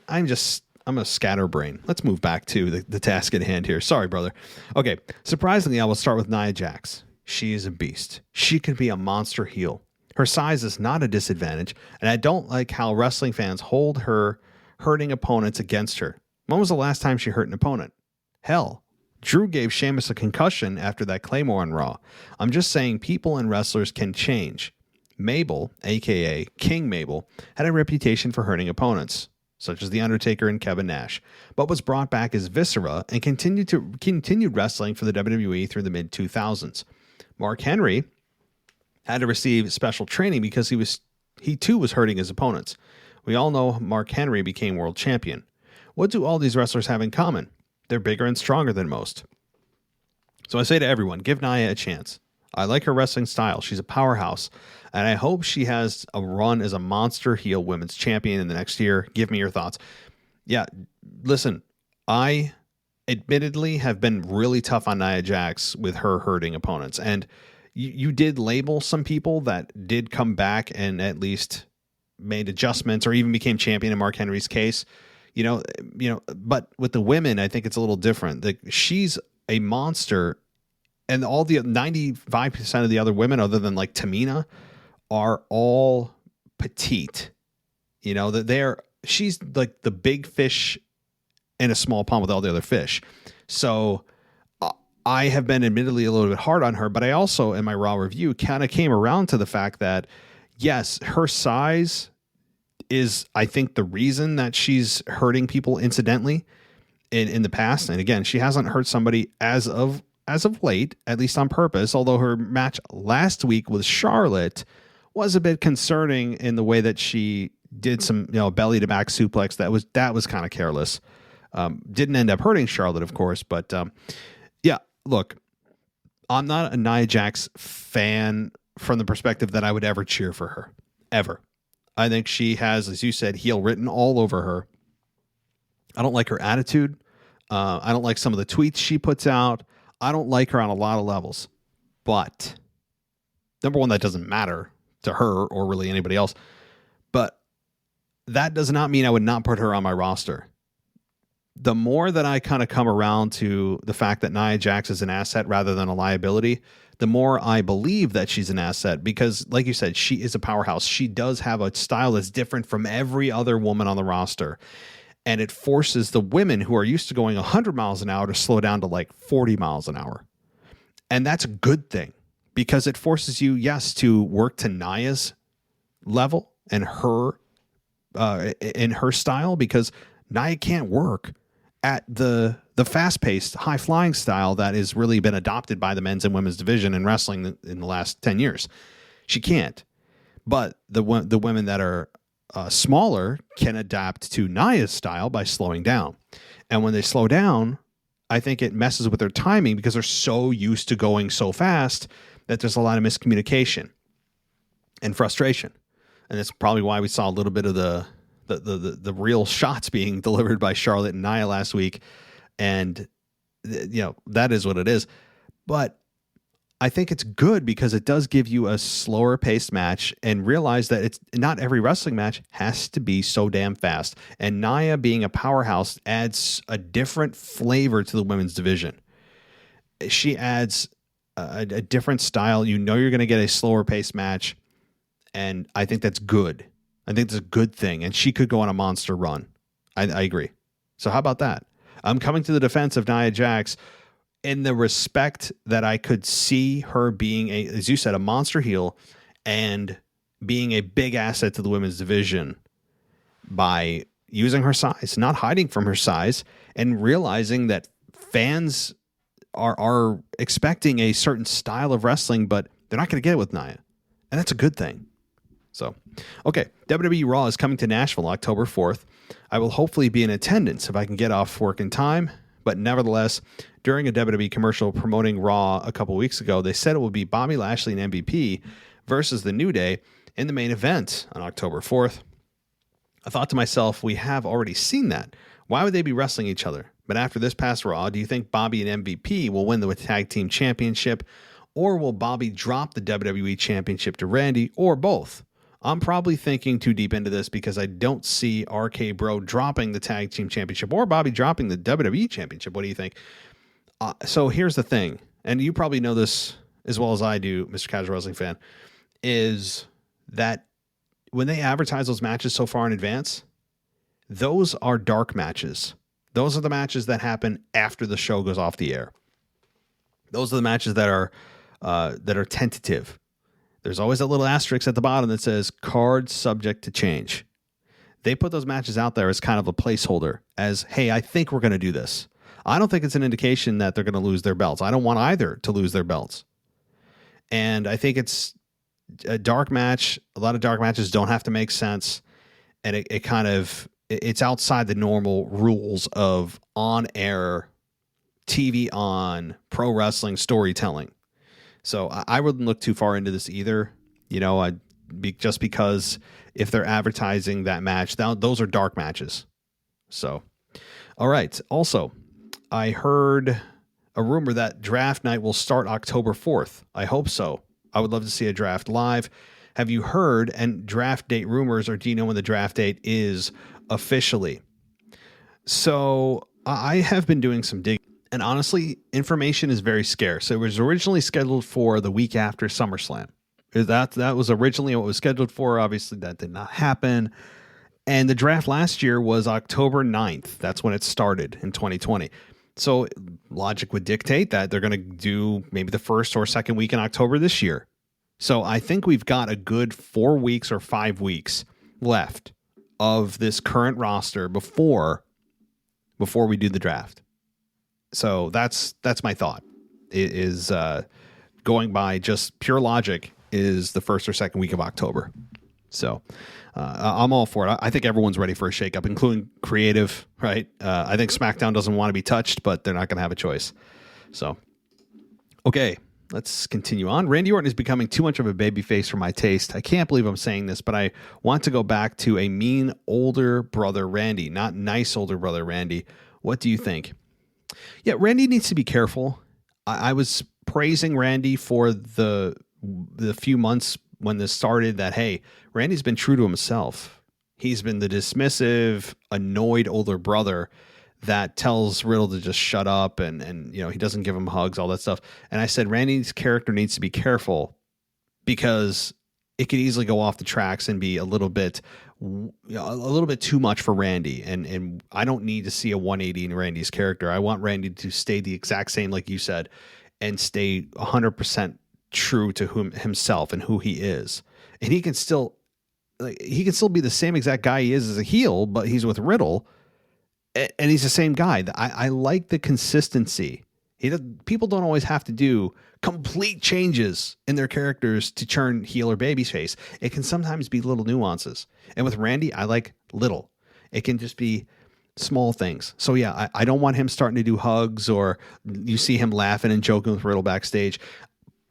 I'm a scatterbrain. Let's move back to the task at hand here. Sorry, brother. Okay. Surprisingly, I will start with Nia Jax. She is a beast. She can be a monster heel. Her size is not a disadvantage, and I don't like how wrestling fans hold her hurting opponents against her. When was the last time she hurt an opponent? Hell, Drew gave Sheamus a concussion after that Claymore on Raw. I'm just saying people and wrestlers can change. Mabel, a.k.a. King Mabel, had a reputation for hurting opponents, such as The Undertaker and Kevin Nash, but was brought back as Viscera and continued wrestling for the WWE through the mid-2000s. Mark Henry had to receive special training because he too was hurting his opponents. We all know Mark Henry became world champion. What do all these wrestlers have in common? They're bigger and stronger than most. So I say to everyone, give Nia a chance. I like her wrestling style. She's a powerhouse, and I hope she has a run as a monster heel women's champion in the next year. Give me your thoughts. Yeah, listen, I admittedly have been really tough on Nia Jax with her hurting opponents, and you did label some people that did come back and at least made adjustments or even became champion in Mark Henry's case. But with the women, I think it's a little different. Like, she's a monster, and all the 95% of the other women, other than like Tamina, are all petite. She's like the big fish in a small pond with all the other fish. So I have been admittedly a little bit hard on her, but I also, in my Raw review, kind of came around to the fact that, yes, her size is, I think, the reason that she's hurting people incidentally in the past. And again, she hasn't hurt somebody as of late, at least on purpose, although her match last week with Charlotte was a bit concerning in the way that she did some, belly to back suplex. That was kind of careless. Didn't end up hurting Charlotte, of course, but yeah, look, I'm not a Nia Jax fan from the perspective that I would ever cheer for her, ever. I think she has, as you said, heel written all over her. I don't like her attitude. I don't like some of the tweets she puts out. I don't like her on a lot of levels. But number one, that doesn't matter to her or really anybody else. But that does not mean I would not put her on my roster. The more that I kind of come around to the fact that Nia Jax is an asset rather than a liability, the more I believe that she's an asset because, like you said, she is a powerhouse. She does have a style that's different from every other woman on the roster. and it forces the women who are used to going 100 miles an hour to slow down to like 40 miles an hour. And that's a good thing because it forces you, yes, to work to Nia's level and her in her style, because Nia can't work at the fast-paced, high-flying style that has really been adopted by the men's and women's division in wrestling in the last 10 years. She can't. But the women that are smaller can adapt to Nia's style by slowing down. And when they slow down, I think it messes with their timing because they're so used to going so fast that there's a lot of miscommunication and frustration. And that's probably why we saw a little bit of the real shots being delivered by Charlotte and Nia last week. And, that is what it is. But I think it's good because it does give you a slower paced match, and realize that it's not every wrestling match has to be so damn fast. And Nia being a powerhouse adds a different flavor to the women's division. She adds a different style. You're going to get a slower paced match. And I think that's good. I think that's a good thing. And she could go on a monster run. I agree. So how about that? I'm coming to the defense of Nia Jax in the respect that I could see her being, as you said, a monster heel and being a big asset to the women's division by using her size, not hiding from her size, and realizing that fans are expecting a certain style of wrestling, but they're not going to get it with Nia. And that's a good thing. So, okay, WWE Raw is coming to Nashville October 4th. I will hopefully be in attendance if I can get off work in time. But nevertheless, during a WWE commercial promoting Raw a couple weeks ago, they said it would be Bobby Lashley and MVP versus The New Day in the main event on October 4th. I thought to myself, we have already seen that. Why would they be wrestling each other? But after this past Raw, do you think Bobby and MVP will win the Tag Team Championship? Or will Bobby drop the WWE Championship to Randy? Or both? I'm probably thinking too deep into this because I don't see RK Bro dropping the Tag Team Championship or Bobby dropping the WWE Championship. What do you think? So here's the thing, and you probably know this as well as I do, Mr. Casual Wrestling Fan, is that when they advertise those matches so far in advance, those are dark matches. Those are the matches that happen after the show goes off the air. Those are the matches that are tentative. There's always a little asterisk at the bottom that says card subject to change. They put those matches out there as kind of a placeholder, as, hey, I think we're going to do this. I don't think it's an indication that they're going to lose their belts. I don't want either to lose their belts. And I think it's a dark match. A lot of dark matches don't have to make sense. And it's outside the normal rules of on-air, TV on, pro wrestling storytelling. So I wouldn't look too far into this either, just because if they're advertising that match, those are dark matches. So, all right. Also, I heard a rumor that draft night will start October 4th. I hope so. I would love to see a draft live. Have you heard and draft date rumors, or do you know when the draft date is officially? So I have been doing some digging. And honestly, information is very scarce. It was originally scheduled for the week after SummerSlam. That was originally what was scheduled for. Obviously, that did not happen. And the draft last year was October 9th. That's when it started in 2020. So logic would dictate that they're going to do maybe the first or second week in October this year. So I think we've got a good 4 weeks or 5 weeks left of this current roster before we do the draft. So that's my thought. It is going by just pure logic is the first or second week of October. So I'm all for it. I think everyone's ready for a shakeup, including creative, right? I think SmackDown doesn't want to be touched, but they're not going to have a choice. So, okay, let's continue on. Randy Orton is becoming too much of a babyface for my taste. I can't believe I'm saying this, but I want to go back to a mean older brother Randy, not nice older brother Randy. What do you think? Yeah, Randy needs to be careful. I was praising Randy for the few months when this started that, hey, Randy's been true to himself. He's been the dismissive, annoyed older brother that tells Riddle to just shut up and he doesn't give him hugs, all that stuff. And I said, Randy's character needs to be careful because it could easily go off the tracks and be a little bit too much for Randy. And I don't need to see a 180 in Randy's character. I want Randy to stay the exact same, like you said, and stay 100% true to himself and who he is. And he can still be the same exact guy he is as a heel, but he's with Riddle, and he's the same guy. I like the consistency. People don't always have to do complete changes in their characters to turn heel or babyface. It can sometimes be little nuances. And with Randy, I like little. It can just be small things. So yeah, I don't want him starting to do hugs or you see him laughing and joking with Riddle backstage.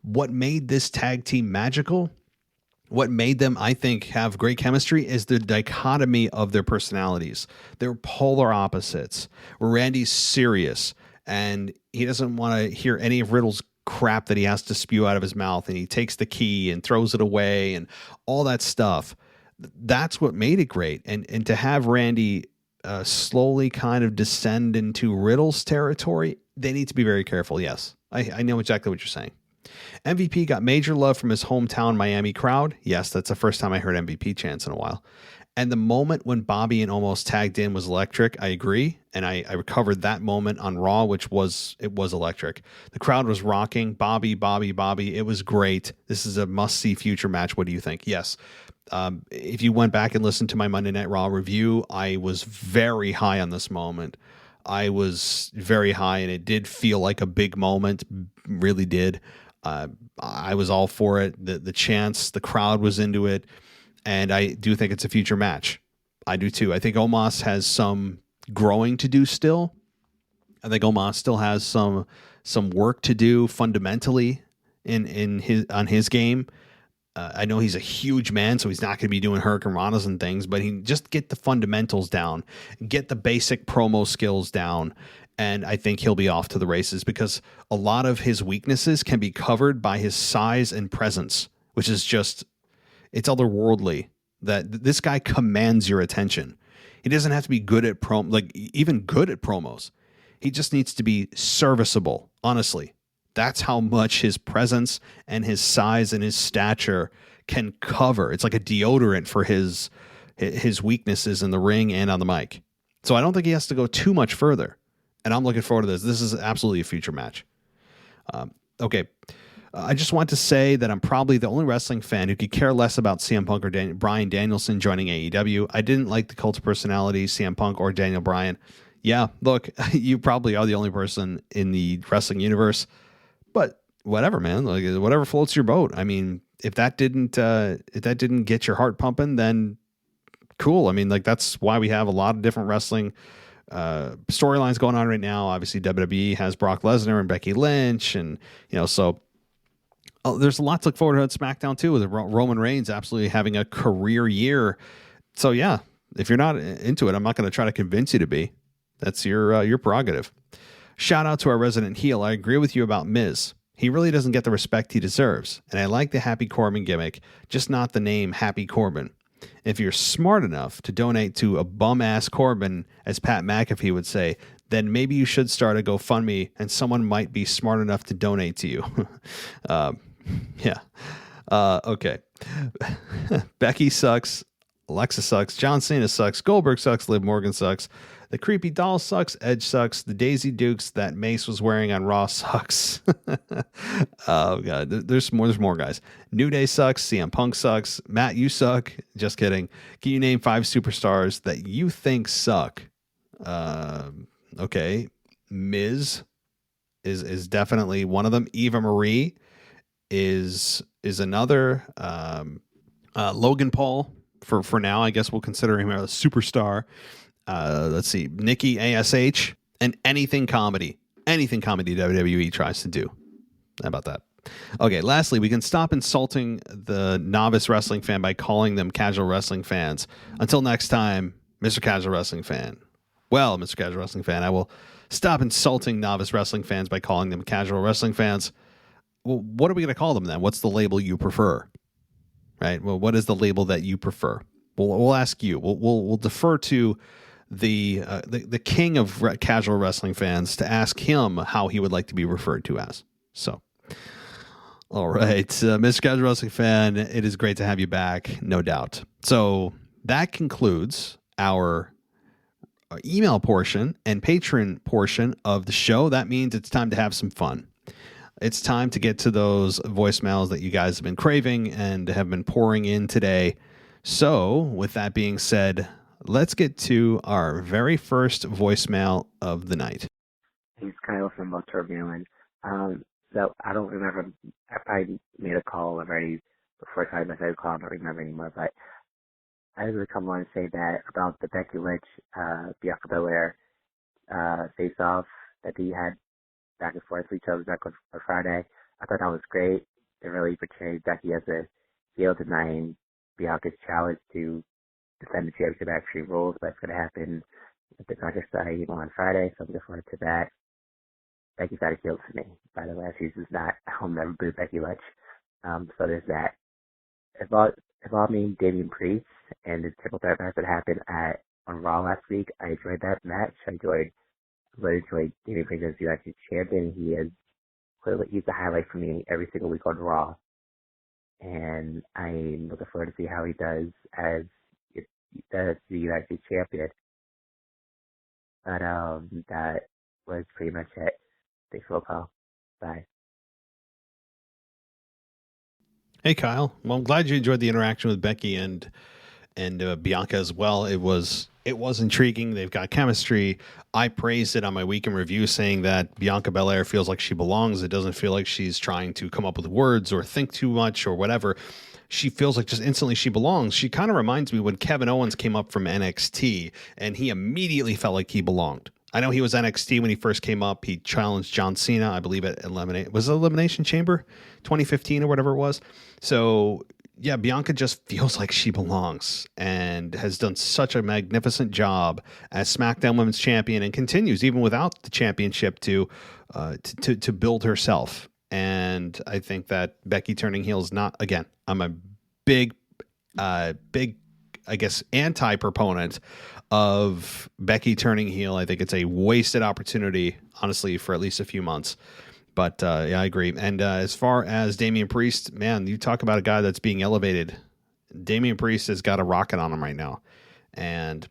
What made this tag team magical, what made them, I think, have great chemistry is the dichotomy of their personalities. They're polar opposites. Where Randy's serious and he doesn't want to hear any of Riddle's crap that he has to spew out of his mouth, and he takes the key and throws it away and all that stuff. That's what made it great. And to have Randy slowly kind of descend into Riddle's territory, they need to be very careful. Yes, I know exactly what you're saying. MVP got major love from his hometown Miami crowd. Yes, that's the first time I heard MVP chants in a while. And the moment when Bobby and Omos tagged in was electric. I agree. And I recovered that moment on Raw, which was electric. The crowd was rocking. Bobby. It was great. This is a must-see future match. What do you think? Yes. If you went back and listened to my Monday Night Raw review, I was very high on this moment. I was very high, and it did feel like a big moment. Really did. I was all for it. The chants, the crowd was into it. And I do think it's a future match. I do too. I think Omos has some growing to do still. I think Omos still has some work to do fundamentally on his game. I know he's a huge man, so he's not going to be doing Hurricane Ranas and things, but he just get the fundamentals down, get the basic promo skills down, and I think he'll be off to the races because a lot of his weaknesses can be covered by his size and presence, which is just, it's otherworldly. That this guy commands your attention. He doesn't have to be good at even good at promos. He just needs to be serviceable, honestly. That's how much his presence and his size and his stature can cover. It's like a deodorant for his weaknesses in the ring and on the mic. So I don't think he has to go too much further. And I'm looking forward to this. This is absolutely a future match. Okay. I just want to say that I'm probably the only wrestling fan who could care less about CM Punk or Bryan Danielson joining AEW. I didn't like the cult of personality, CM Punk or Daniel Bryan. Yeah, look, you probably are the only person in the wrestling universe. But whatever, man. Like whatever floats your boat. I mean, if that didn't get your heart pumping, then cool. I mean, like that's why we have a lot of different wrestling storylines going on right now. Obviously, WWE has Brock Lesnar and Becky Lynch, and so there's a lot to look forward to at SmackDown too, with Roman Reigns absolutely having a career year. So yeah, if you're not into it, I'm not going to try to convince you to be. That's your prerogative. Shout out to our resident heel. I agree with you about Miz. He really doesn't get the respect he deserves. And I like the Happy Corbin gimmick, just not the name Happy Corbin. If you're smart enough to donate to a bum-ass Corbin, as Pat McAfee would say, then maybe you should start a GoFundMe and someone might be smart enough to donate to you. Yeah. Okay. Becky sucks. Alexa sucks. John Cena sucks. Goldberg sucks. Liv Morgan sucks. The creepy doll sucks. Edge sucks. The Daisy Dukes that Mace was wearing on Raw sucks. Oh god, there's more guys. New Day sucks. CM Punk sucks. Matt, you suck. Just kidding. Can you name 5 superstars that you think suck? Okay, Miz is definitely one of them. Eva Marie is another. Logan Paul for now, I guess we'll consider him a superstar. Let's see, Nikki ASH, and anything comedy WWE tries to do. How about that? Okay, lastly, we can stop insulting the novice wrestling fan by calling them casual wrestling fans. Until next time, Mr. Casual Wrestling Fan. Well, Mr. Casual Wrestling Fan, I will stop insulting novice wrestling fans by calling them casual wrestling fans. Well, what are we going to call them then? What's the label you prefer? Right? Well, what is the label that you prefer? We'll ask you. We'll defer to the king of casual wrestling fans to ask him how he would like to be referred to as. So, All right, Mr. Casual Wrestling Fan, it is great to have you back, no doubt. So that concludes our email portion and patron portion of the show. That means it's time to have some fun. It's time to get to those voicemails that you guys have been craving and have been pouring in today. So, with that being said, let's get to our very first voicemail of the night. It's Kyle from Motor Maryland. So I don't remember. I probably made a call already before I made a call. I don't remember anymore. But I just come on and say that about the Becky Lynch, Bianca Belair face off that they had back and forth with each other back on Friday. I thought that was great. It really portrayed Becky as a heel denying Bianca's challenge to defend the championship at Extreme Rules. But it's going to happen at the Contest on Friday, so I'm looking forward to that. Becky's not a heel for me. By the way, she's just not. I'll never boo Becky Lynch. So there's that. Involving Damian Priest and the triple threat match that happened on Raw last week. I enjoyed that match. I really enjoyed Damian Priest as the United States champion. He's the highlight for me every single week on Raw. And I'm looking forward to see how he does as the United States champion. But that was pretty much it. Thanks for the call. Bye. Hey, Kyle. Well, I'm glad you enjoyed the interaction with Becky and Bianca as well. It was intriguing. They've got chemistry. I praised it on my week in review, saying that Bianca Belair feels like she belongs. It doesn't feel like she's trying to come up with words or think too much or whatever. She feels like just instantly she belongs. She kind of reminds me when Kevin Owens came up from NXT and he immediately felt like he belonged. I know he was NXT when he first came up. He challenged John Cena, I believe, at Elimination Chamber 2015 or whatever it was. So yeah, Bianca just feels like she belongs and has done such a magnificent job as SmackDown Women's Champion and continues even without the championship to build herself. And I think that Becky turning heel is not, again, I'm a big, I guess, anti-proponent of Becky turning heel. I think it's a wasted opportunity, honestly, for at least a few months. But yeah, I agree. And as far as Damian Priest, man, you talk about a guy that's being elevated. Damian Priest has got a rocket on him right now. And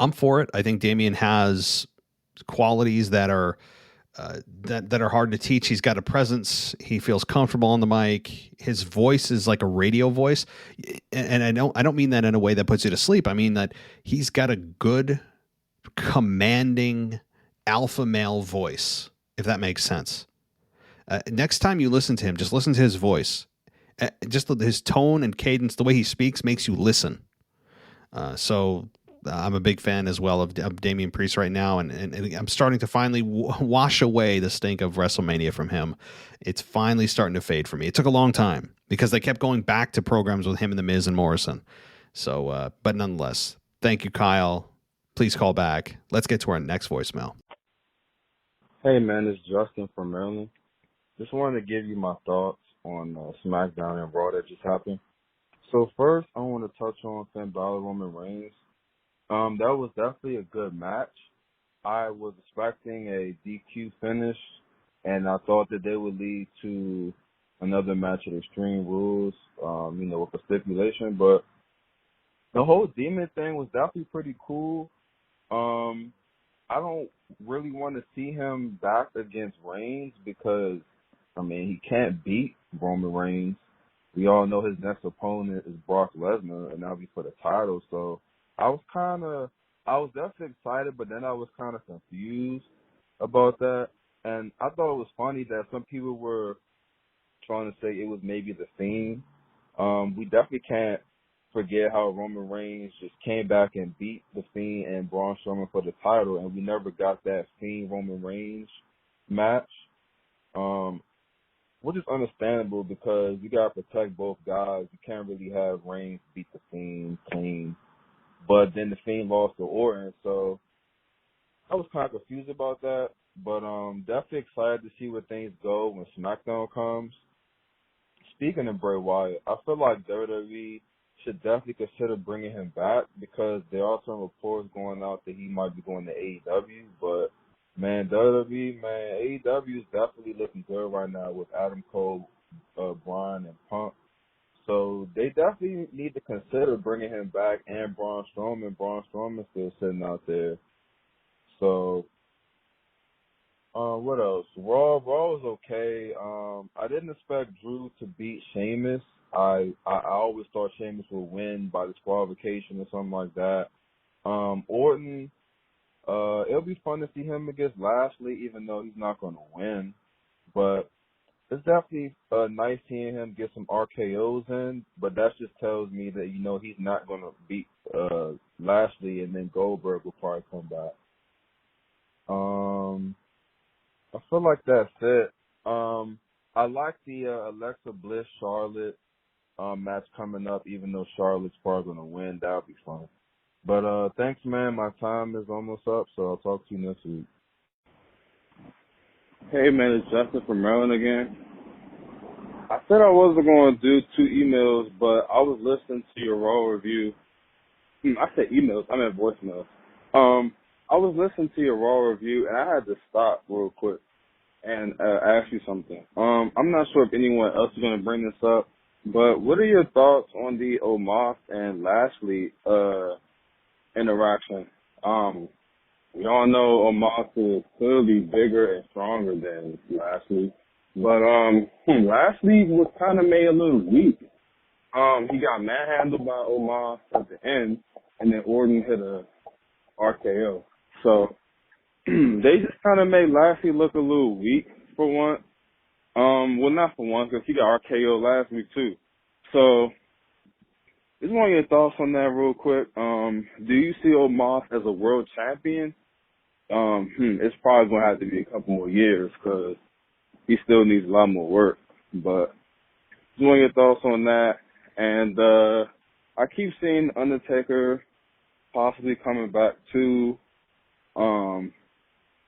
I'm for it. I think Damian has qualities that are that are hard to teach. He's got a presence. He feels comfortable on the mic. His voice is like a radio voice. And I don't mean that in a way that puts you to sleep. I mean that he's got a good, commanding alpha male voice, if that makes sense. Next time you listen to him, just listen to his voice. Just his tone and cadence, the way he speaks makes you listen. So I'm a big fan as well of Damian Priest right now, and I'm starting to finally wash away the stink of WrestleMania from him. It's finally starting to fade for me. It took a long time because they kept going back to programs with him and The Miz and Morrison. So, but nonetheless, thank you, Kyle. Please call back. Let's get to our next voicemail. Hey, man, it's Justin from Maryland. Just wanted to give you my thoughts on SmackDown and Raw that just happened. So first, I want to touch on Finn Balor, Roman Reigns. That was definitely a good match. I was expecting a DQ finish, and I thought that they would lead to another match at Extreme Rules, with a stipulation. But the whole Demon thing was definitely pretty cool. I don't really want to see him back against Reigns because, he can't beat Roman Reigns. We all know his next opponent is Brock Lesnar, and that'll be for the title. So I was definitely excited, but then I was kind of confused about that. And I thought it was funny that some people were trying to say it was maybe the Fiend. We definitely can't forget how Roman Reigns just came back and beat the Fiend and Braun Strowman for the title, and we never got that Fiend-Roman Reigns match, which is understandable because you got to protect both guys. You can't really have Reigns beat the Fiend clean. But then the Fiend lost to Orton, so I was kind of confused about that. But definitely excited to see where things go when SmackDown comes. Speaking of Bray Wyatt, I feel like WWE should definitely consider bringing him back because there are some reports going out that he might be going to AEW. But, man, WWE, AEW is definitely looking good right now with Adam Cole Bryan and Punk. So they definitely need to consider bringing him back, and Braun Strowman. Braun Strowman's still sitting out there. So, what else? Raw was okay. I didn't expect Drew to beat Sheamus. I always thought Sheamus would win by disqualification or something like that. Orton, it'll be fun to see him against Lashley, even though he's not going to win. But it's definitely nice seeing him get some RKOs in, but that just tells me that, he's not going to beat Lashley, and then Goldberg will probably come back. I feel like that's it. I like the Alexa Bliss Charlotte match coming up, even though Charlotte's probably going to win. That would be fun. But thanks, man. My time is almost up, so I'll talk to you next week. Hey, man, it's Justin from Maryland again. I said I wasn't going to do 2 emails, but I was listening to your Raw review. I said emails. I meant voicemails. I was listening to your Raw review, and I had to stop real quick and ask you something. I'm not sure if anyone else is going to bring this up, but what are your thoughts on the Omos and Lashley interaction? We all know Omos is clearly bigger and stronger than Lashley, but Lashley was kind of made a little weak. He got manhandled by Omos at the end, and then Orton hit a RKO. So they just kind of made Lashley look a little weak for once. Well, not for once, because he got RKO last week too. So just want your thoughts on that real quick. Do you see Omos as a world champion? It's probably going to have to be a couple more years because he still needs a lot more work. But just want your thoughts on that. And I keep seeing Undertaker possibly coming back too.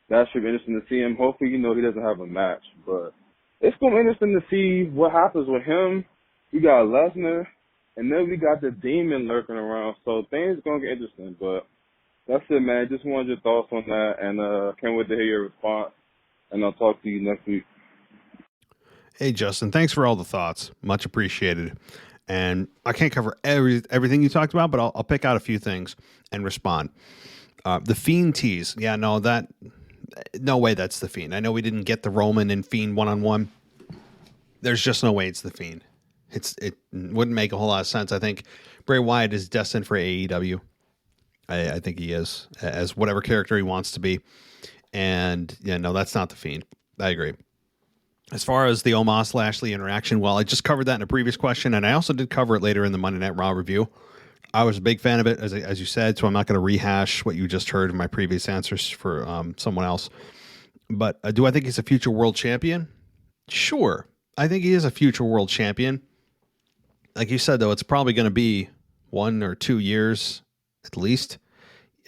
That should be interesting to see him. Hopefully, he doesn't have a match. But it's going to be interesting to see what happens with him. We got Lesnar, and then we got the Demon lurking around. So things are going to get interesting. But that's it, man. Just wanted your thoughts on that, and can't wait to hear your response. And I'll talk to you next week. Hey, Justin, thanks for all the thoughts. Much appreciated. And I can't cover everything you talked about, but I'll pick out a few things and respond. The Fiend tease. Yeah, no way that's the Fiend. I know we didn't get the Roman and Fiend one-on-one. There's just no way it's the Fiend. It wouldn't make a whole lot of sense. I think Bray Wyatt is destined for AEW. I think he is, as whatever character he wants to be. And yeah, no, that's not the Fiend. I agree. As far as the Omos Lashley interaction, well, I just covered that in a previous question, and I also did cover it later in the Monday Night Raw review. I was a big fan of it, as you said, so I'm not going to rehash what you just heard in my previous answers for someone else. But do I think he's a future world champion? Sure. I think he is a future world champion. Like you said, though, it's probably going to be 1 or 2 years at least.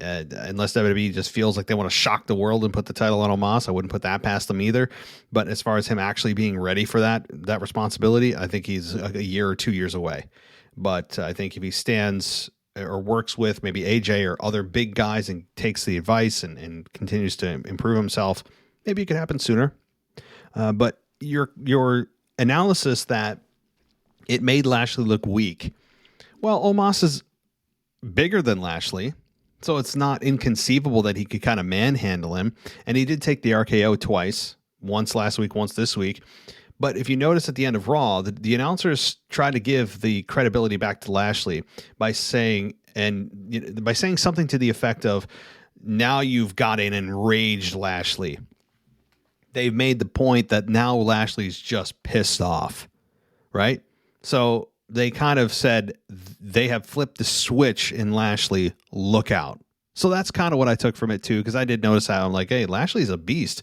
Unless WWE just feels like they want to shock the world and put the title on Omos, I wouldn't put that past them either. But as far as him actually being ready for that responsibility, I think he's a year or 2 years away. But I think if he stands or works with maybe AJ or other big guys and takes the advice and continues to improve himself, maybe it could happen sooner. But your analysis that it made Lashley look weak. Well, Omos is bigger than Lashley. So it's not inconceivable that he could kind of manhandle him. And he did take the RKO twice, once last week, once this week. But if you notice at the end of Raw, the announcers try to give the credibility back to Lashley by saying something to the effect of, now you've got an enraged Lashley. They've made the point that now Lashley's just pissed off, right? So they kind of said they have flipped the switch in Lashley. Look out. So that's kind of what I took from it too, because I did notice how I'm like, hey, Lashley's a beast.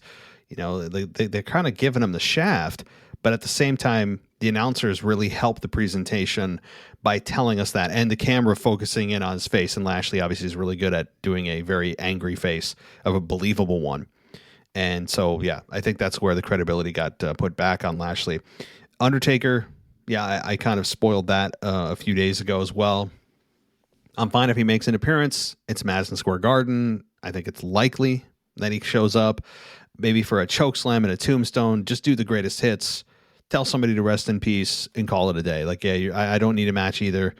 They're kind of giving him the shaft, but at the same time, the announcers really helped the presentation by telling us that, and the camera focusing in on his face. And Lashley obviously is really good at doing a very angry face of a believable one. And so, yeah, I think that's where the credibility got put back on Lashley. Undertaker. Yeah, I kind of spoiled that a few days ago as well. I'm fine if he makes an appearance. It's Madison Square Garden. I think it's likely that he shows up, maybe for a choke slam and a tombstone. Just do the greatest hits. tell somebody to rest in peace and call it a day. Like, yeah, I don't need a match either.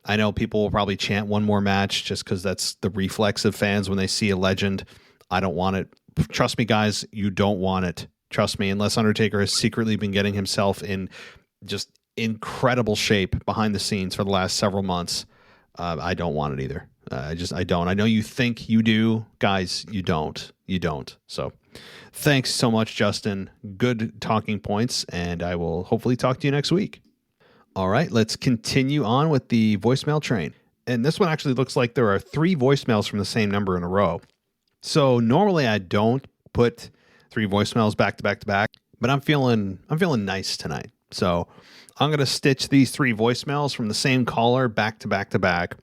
I know people will probably chant one more match just because that's the reflex of fans when they see a legend. I don't want it. Trust me, guys, you don't want it. Trust me, unless Undertaker has secretly been getting himself in just incredible shape behind the scenes for the last several months. I don't want it either. I don't. I know you think you do, guys. You don't. You don't. So thanks so much, Justin. Good talking points, and I will hopefully talk to you next week. All right, let's continue on with the voicemail train. And this one actually looks like there are 3 voicemails from the same number in a row. So normally I don't put 3 voicemails back to back to back, but I'm feeling nice tonight. So I'm going to stitch these 3 voicemails from the same caller back to back to back,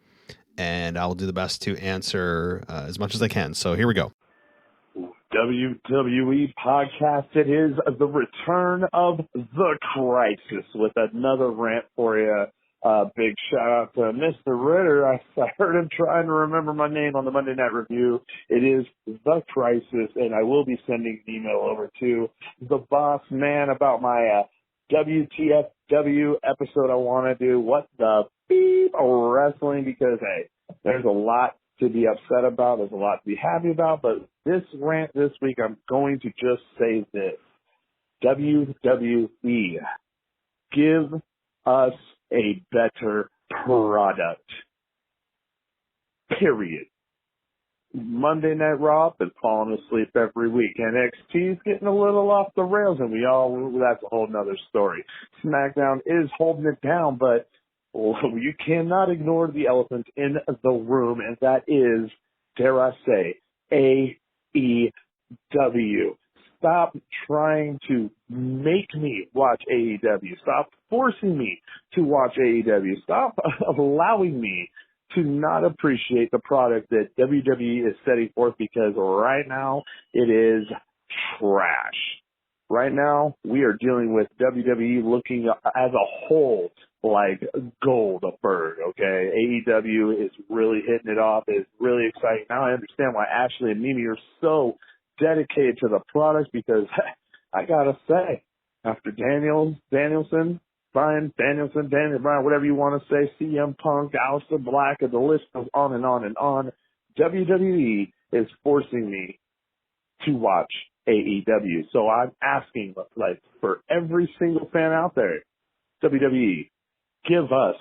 and I'll do the best to answer as much as I can. So here we go. WWE podcast. It is the return of the crisis with another rant for you. Big shout out to Mr. Ritter. I heard him trying to remember my name on the Monday Night Review. It is the crisis, and I will be sending an email over to the boss man about my WTFW episode I want to do. What the beep wrestling? Because, hey, there's a lot to be upset about. There's a lot to be happy about. But this rant this week, I'm going to just say this. WWE, give us a better product. Period. Monday Night Raw been falling asleep every week. NXT's getting a little off the rails, and that's a whole nother story. SmackDown is holding it down, but you cannot ignore the elephant in the room, and that is, dare I say, AEW. Stop trying to make me watch AEW. Stop forcing me to watch AEW. Stop allowing me to not appreciate the product that WWE is setting forth, because right now it is trash. Right now we are dealing with WWE looking as a whole like Goldberg, okay? AEW is really hitting it off. It's really exciting. Now I understand why Ashley and Mimi are so dedicated to the product, because I gotta say, after Daniel Bryan, whatever you want to say, CM Punk, Aleister Black, and the list goes on and on and on, WWE is forcing me to watch AEW. So I'm asking, like, for every single fan out there, WWE, give us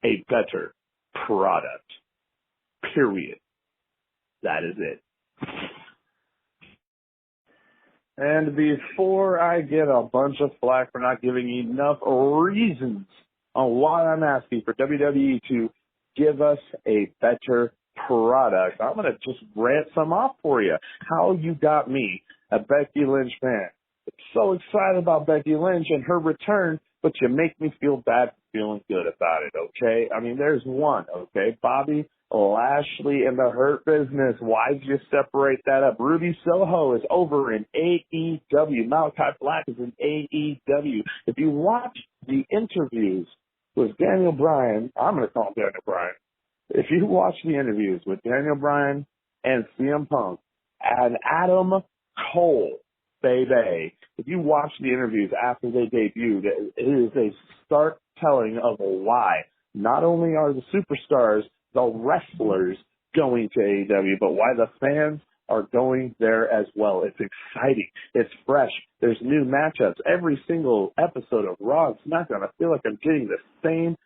a better product. Period. That is it. And before I get a bunch of flack for not giving enough reasons on why I'm asking for WWE to give us a better product, I'm going to just rant some off for you. How you got me, a Becky Lynch fan, so excited about Becky Lynch and her return, but you make me feel bad for feeling good about it, okay? I mean, there's one, okay? Bobby Lashley in the Hurt Business. Why'd you separate that up? Ruby Soho is over in AEW. Malachi Black is in AEW. If you watch the interviews with Daniel Bryan, I'm going to call him Daniel Bryan. If you watch the interviews with Daniel Bryan and CM Punk and Adam Cole, baby, if you watch the interviews after they debuted, it is a stark telling of why not only are the superstars, the wrestlers, going to AEW, but why the fans are going there as well. It's exciting. It's fresh. There's new matchups. Every single episode of Raw and SmackDown, I feel like I'm getting the same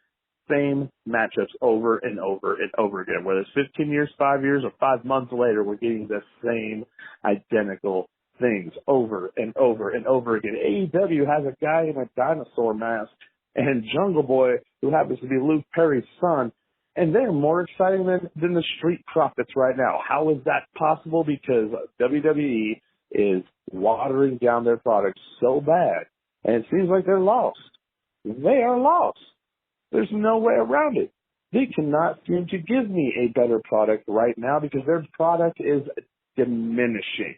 matchups over and over and over again. Whether it's 15 years, 5 years, or 5 months later, we're getting the same identical things over and over and over again. AEW has a guy in a dinosaur mask and Jungle Boy, who happens to be Luke Perry's son, and they're more exciting than the Street Profits right now. How is that possible? Because WWE is watering down their product so bad, and it seems like they're lost. They are lost. There's no way around it. They cannot seem to give me a better product right now because their product is diminishing.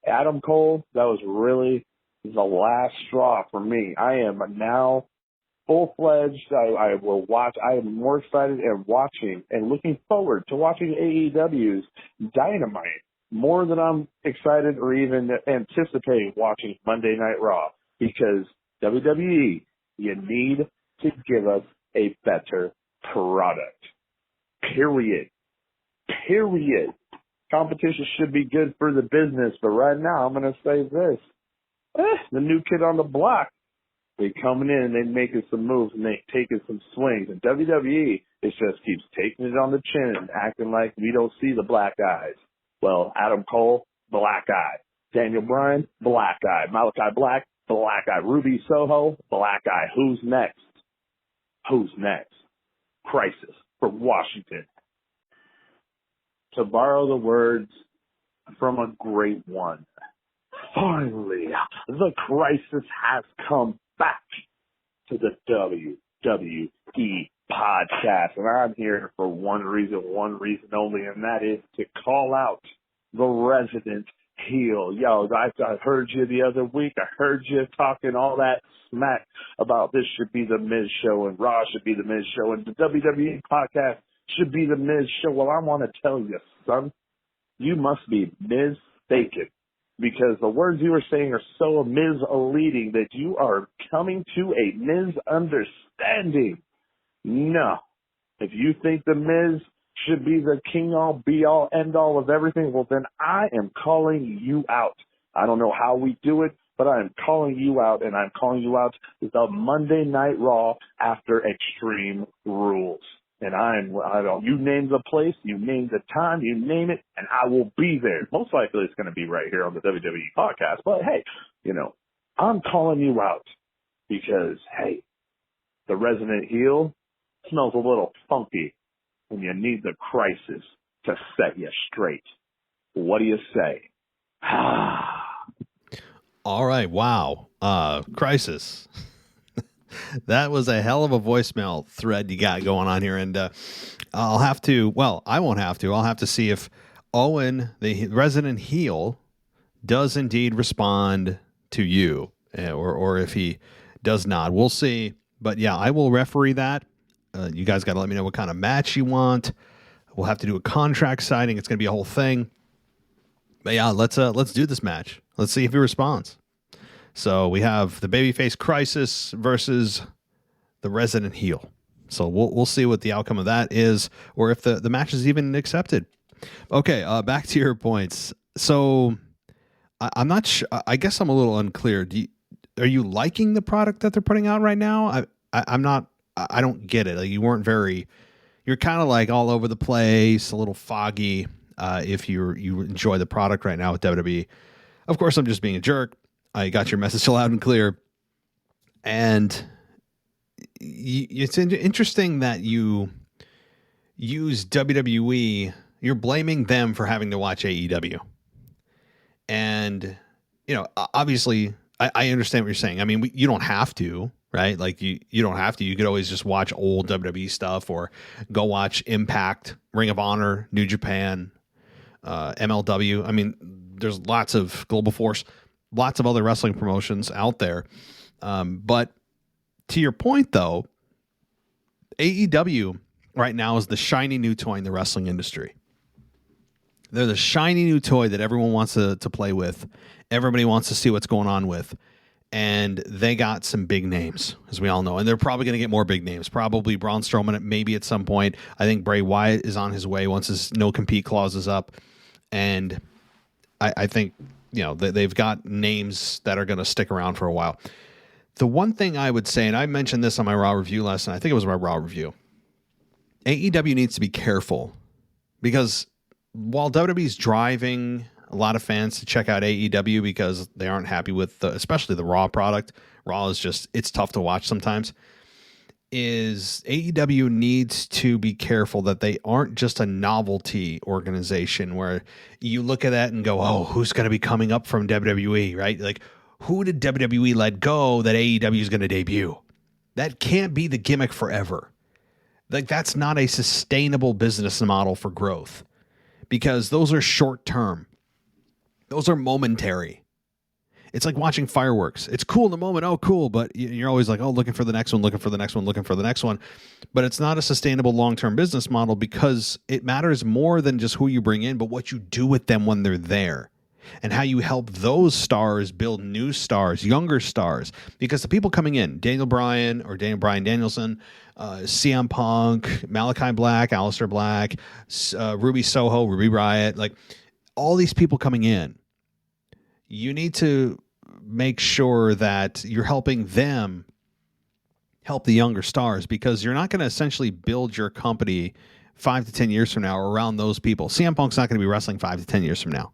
Adam Cole, that was really the last straw for me. I am now full-fledged. I will watch. I am more excited and watching and looking forward to watching AEW's Dynamite more than I'm excited or even anticipating watching Monday Night Raw, because WWE, you need to give us a better product. Period. Period. Competition should be good for the business, but right now I'm going to say this. The new kid on the block, they coming in and they making some moves and they taking some swings. And WWE, it just keeps taking it on the chin and acting like we don't see the black eyes. Well, Adam Cole, black eye. Daniel Bryan, black eye. Malachi Black, black eye. Ruby Soho, black eye. Who's next? Who's next? Crisis from Washington. To borrow the words from a great one, finally, the crisis has come back to the WWE podcast. And I'm here for one reason only, and that is to call out the resident heel. Yo, I heard you the other week. I heard you talking all that smack about this should be the Miz show and Raw should be the Miz show and the WWE podcast should be the Miz show. Well, I want to tell you, son, you must be mistaken, because the words you were saying are so misleading that you are coming to a misunderstanding. No. If you think the Miz should be the king all, be all, end all of everything, well, then I am calling you out. I don't know how we do it, but I am calling you out, and I'm calling you out the Monday Night Raw after Extreme Rules. And you name the place, you name the time, you name it, and I will be there. Most likely it's going to be right here on the WWE podcast. But hey, I'm calling you out because, hey, the resident heel smells a little funky and you need the crisis to set you straight. What do you say? All right. Wow. Crisis. That was a hell of a voicemail thread you got going on here. And I won't have to. I'll have to see if Owen, the resident heel, does indeed respond to you or if he does not. We'll see. But yeah, I will referee that. You guys got to let me know what kind of match you want. We'll have to do a contract signing. It's going to be a whole thing. But yeah, let's do this match. Let's see if he responds. So we have the babyface Crisis versus the resident heel. So we'll see what the outcome of that is, or if the match is even accepted. Okay, back to your points. So I'm not sure. I guess I'm a little unclear. Are you liking the product that they're putting out right now? I'm not. I don't get it. Like, you weren't very. You're kind of like all over the place, a little foggy. If you enjoy the product right now with WWE, of course I'm just being a jerk. I got your message loud and clear, and it's interesting that you use WWE. You're blaming them for having to watch AEW, and obviously I understand what you're saying. I mean, you don't have to, right? Like you don't have to. You could always just watch old WWE stuff, or go watch Impact, Ring of Honor, New Japan, MLW. I mean, there's lots of Global Force. Lots of other wrestling promotions out there. But to your point, though, AEW right now is the shiny new toy in the wrestling industry. They're the shiny new toy that everyone wants to play with. Everybody wants to see what's going on with. And they got some big names, as we all know. And they're probably going to get more big names. Probably Braun Strowman, maybe at some point. I think Bray Wyatt is on his way once his no-compete clause is up. And I think... they've got names that are going to stick around for a while. The one thing I would say, and I mentioned this on my Raw review last night, I think it was my Raw review, AEW needs to be careful, because while WWE's driving a lot of fans to check out AEW because they aren't happy with especially the Raw product, Raw is just, it's tough to watch sometimes, is AEW needs to be careful that they aren't just a novelty organization where you look at that and go, oh, who's going to be coming up from WWE, right? Like, who did WWE let go that AEW is going to debut? That can't be the gimmick forever. Like, that's not a sustainable business model for growth, because those are short term. Those are momentary. It's like watching fireworks. It's cool in the moment. Oh, cool. But you're always like, oh, looking for the next one, looking for the next one, looking for the next one. But it's not a sustainable long-term business model, because it matters more than just who you bring in, but what you do with them when they're there. and how you help those stars build new stars, younger stars. Because the people coming in, Daniel Bryan Danielson, CM Punk, Malachi Black, Aleister Black, Ruby Soho, Ruby Riott, like all these people coming in, you need to make sure that you're helping them help the younger stars, because you're not going to essentially build your company 5 to 10 years from now around those people. CM Punk's not going to be wrestling 5 to 10 years from now.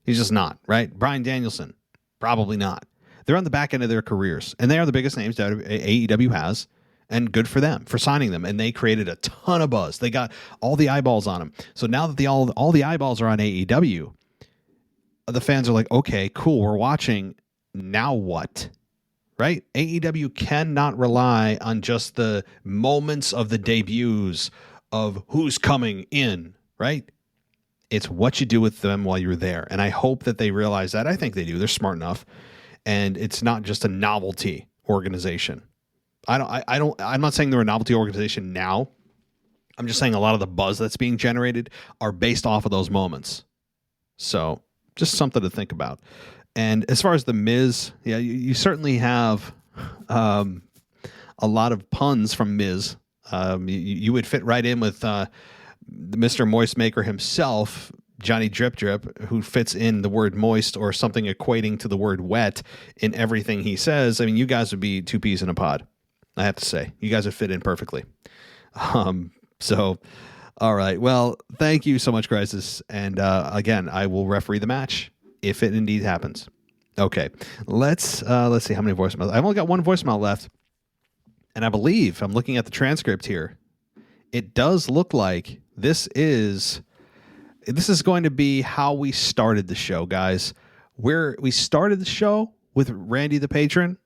He's just not, right? Bryan Danielson, probably not. They're on the back end of their careers, and they are the biggest names that AEW has, and good for them for signing them. And they created a ton of buzz. They got all the eyeballs on them. So now that all the eyeballs are on AEW, the fans are like, okay, cool, we're watching. Now what? Right? AEW cannot rely on just the moments of the debuts of who's coming in, right? It's what you do with them while you're there. And I hope that they realize that. I think they do. They're smart enough. And it's not just a novelty organization. I'm not saying they're a novelty organization now. I'm just saying a lot of the buzz that's being generated are based off of those moments. So just something to think about. And as far as the Miz, yeah, you certainly have a lot of puns from Miz. You would fit right in with Mr. Moist Maker himself, Johnny Drip Drip, who fits in the word moist or something equating to the word wet in everything he says. I mean, you guys would be two peas in a pod, I have to say. You guys would fit in perfectly. So, all right. Well, thank you so much, Crisis. And again, I will referee the match if it indeed happens. Okay, let's see how many voicemails. I've only got one voicemail left, and I believe I'm looking at the transcript here. It does look like this is going to be how we started the show, guys. We started the show with Randy the Patron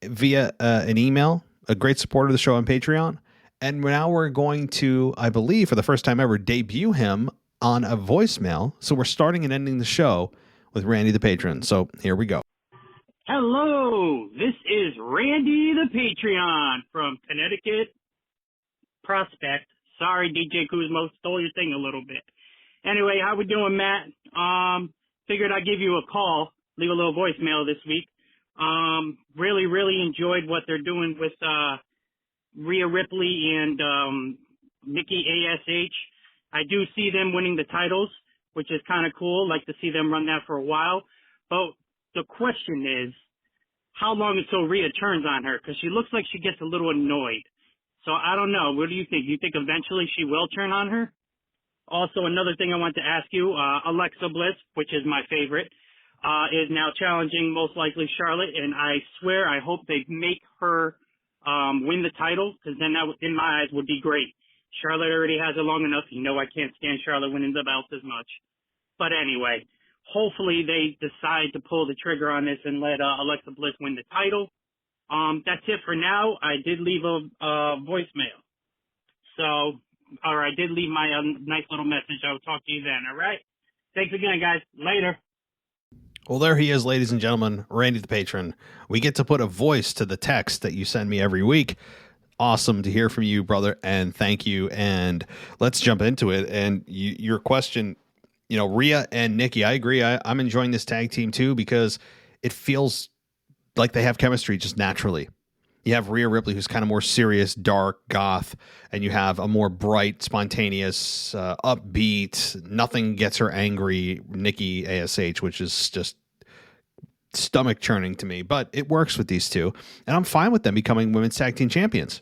via an email, a great supporter of the show on Patreon, and now we're going to, I believe, for the first time ever, debut him on a voicemail. So we're starting and ending the show with Randy the Patron. So here we go. Hello, this is Randy the Patreon from Connecticut Prospect. Sorry, DJ Kuzmo, stole your thing a little bit. Anyway, how we doing, Matt? Figured I'd give you a call, leave a little voicemail this week. Really enjoyed what they're doing with Rhea Ripley and Nikki ASH. I do see them winning the titles, which is kind of cool. Like to see them run that for a while. But the question is, how long until Rhea turns on her? Because she looks like she gets a little annoyed. So I don't know. What do you think? Do you think eventually she will turn on her? Also, another thing I want to ask you, Alexa Bliss, which is my favorite, is now challenging most likely Charlotte. And I swear, I hope they make her win the title, because then that, in my eyes, would be great. Charlotte already has it long enough. You know I can't stand Charlotte winning the belts as much. But anyway, hopefully they decide to pull the trigger on this and let Alexa Bliss win the title. That's it for now. I did leave a voicemail. So, or I did leave my nice little message. I'll talk to you then, all right? Thanks again, guys. Later. Well, there he is, ladies and gentlemen, Randy the Patron. We get to put a voice to the text that you send me every week. Awesome to hear from you, brother, and thank you. And let's jump into it. And your question, Rhea and Nikki, I agree. I'm enjoying this tag team too, because it feels like they have chemistry just naturally. You have Rhea Ripley, who's kind of more serious, dark, goth, and you have a more bright, spontaneous, upbeat, nothing gets her angry Nikki ASH, which is just stomach churning to me. But it works with these two, and I'm fine with them becoming women's tag team champions.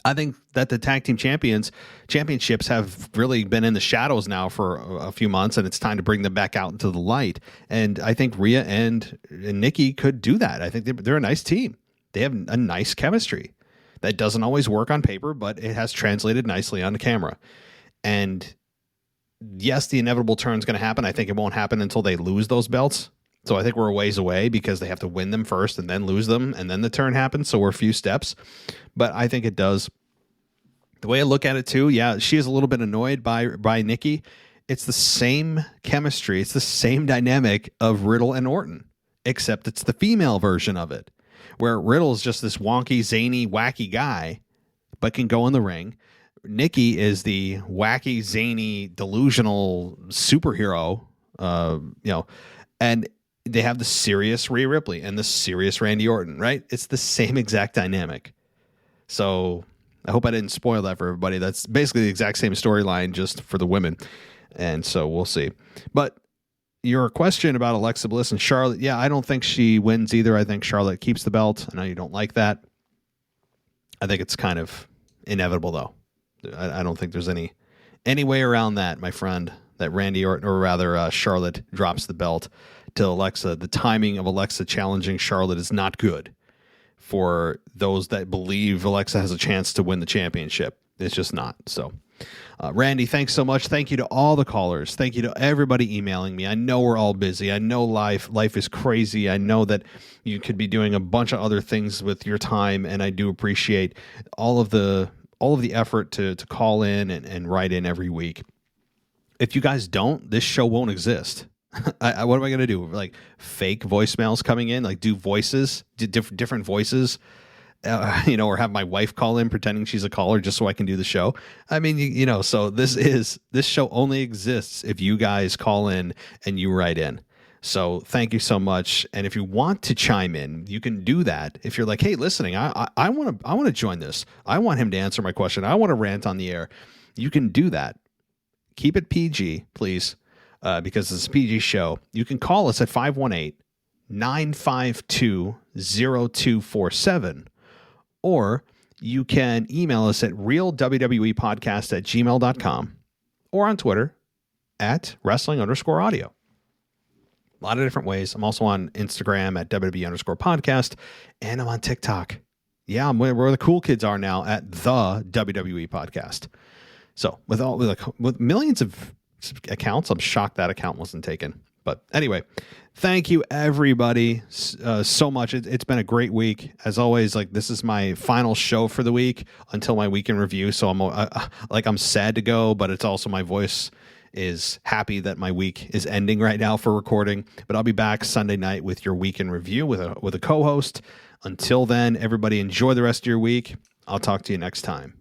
I think that the tag team championships have really been in the shadows now for a few months, and it's time to bring them back out into the light. And I think Rhea and Nikki could do that. I think they're a nice team. They have a nice chemistry that doesn't always work on paper, but it has translated nicely on the camera. And yes, the inevitable turn is going to happen. I think it won't happen until they lose those belts. So I think we're a ways away, because they have to win them first and then lose them, and then the turn happens. So we're a few steps, but I think it does. The way I look at it too, yeah, she is a little bit annoyed by Nikki. It's the same chemistry. It's the same dynamic of Riddle and Orton, except it's the female version of it, where Riddle is just this wonky, zany, wacky guy, but can go in the ring. Nikki is the wacky, zany, delusional superhero and they have the serious Rhea Ripley and the serious Randy Orton, right? It's the same exact dynamic. So I hope I didn't spoil that for everybody. That's basically the exact same storyline, just for the women. And so we'll see. But your question about Alexa Bliss and Charlotte, yeah, I don't think she wins either. I think Charlotte keeps the belt. I know you don't like that. I think it's kind of inevitable, though. I don't think there's any way around that, my friend, that Randy Orton, or rather Charlotte, drops the belt to Alexa. The timing of Alexa challenging Charlotte is not good for those that believe Alexa has a chance to win the championship. It's just not. So, Randy, thanks so much. Thank you to all the callers. Thank you to everybody emailing me. I know we're all busy. I know life is crazy. I know that you could be doing a bunch of other things with your time, and I do appreciate all of the effort to call in and write in every week. If you guys don't, this show won't exist. What am I going to do? Like fake voicemails coming in, like do voices, different voices, or have my wife call in pretending she's a caller just so I can do the show. I mean, so this show only exists if you guys call in and you write in. So thank you so much. And if you want to chime in, you can do that. If you're like, hey, listening, I want to join this. I want him to answer my question. I want to rant on the air. You can do that. Keep it PG, please, because it's a PG show. You can call us at 518-952-0247, or you can email us at realwwepodcast@gmail.com, or on Twitter at wrestling_audio. A lot of different ways. I'm also on Instagram at WWE_podcast, and I'm on TikTok. Yeah, I'm where the cool kids are now at the WWE podcast. So with millions of accounts, I'm shocked that account wasn't taken. But anyway, thank you everybody so much. It's been a great week as always. Like, this is my final show for the week until my weekend review. So I'm sad to go, but it's also my voice is happy that my week is ending right now for recording. But I'll be back Sunday night with your weekend review with a co-host. Until then, everybody enjoy the rest of your week. I'll talk to you next time.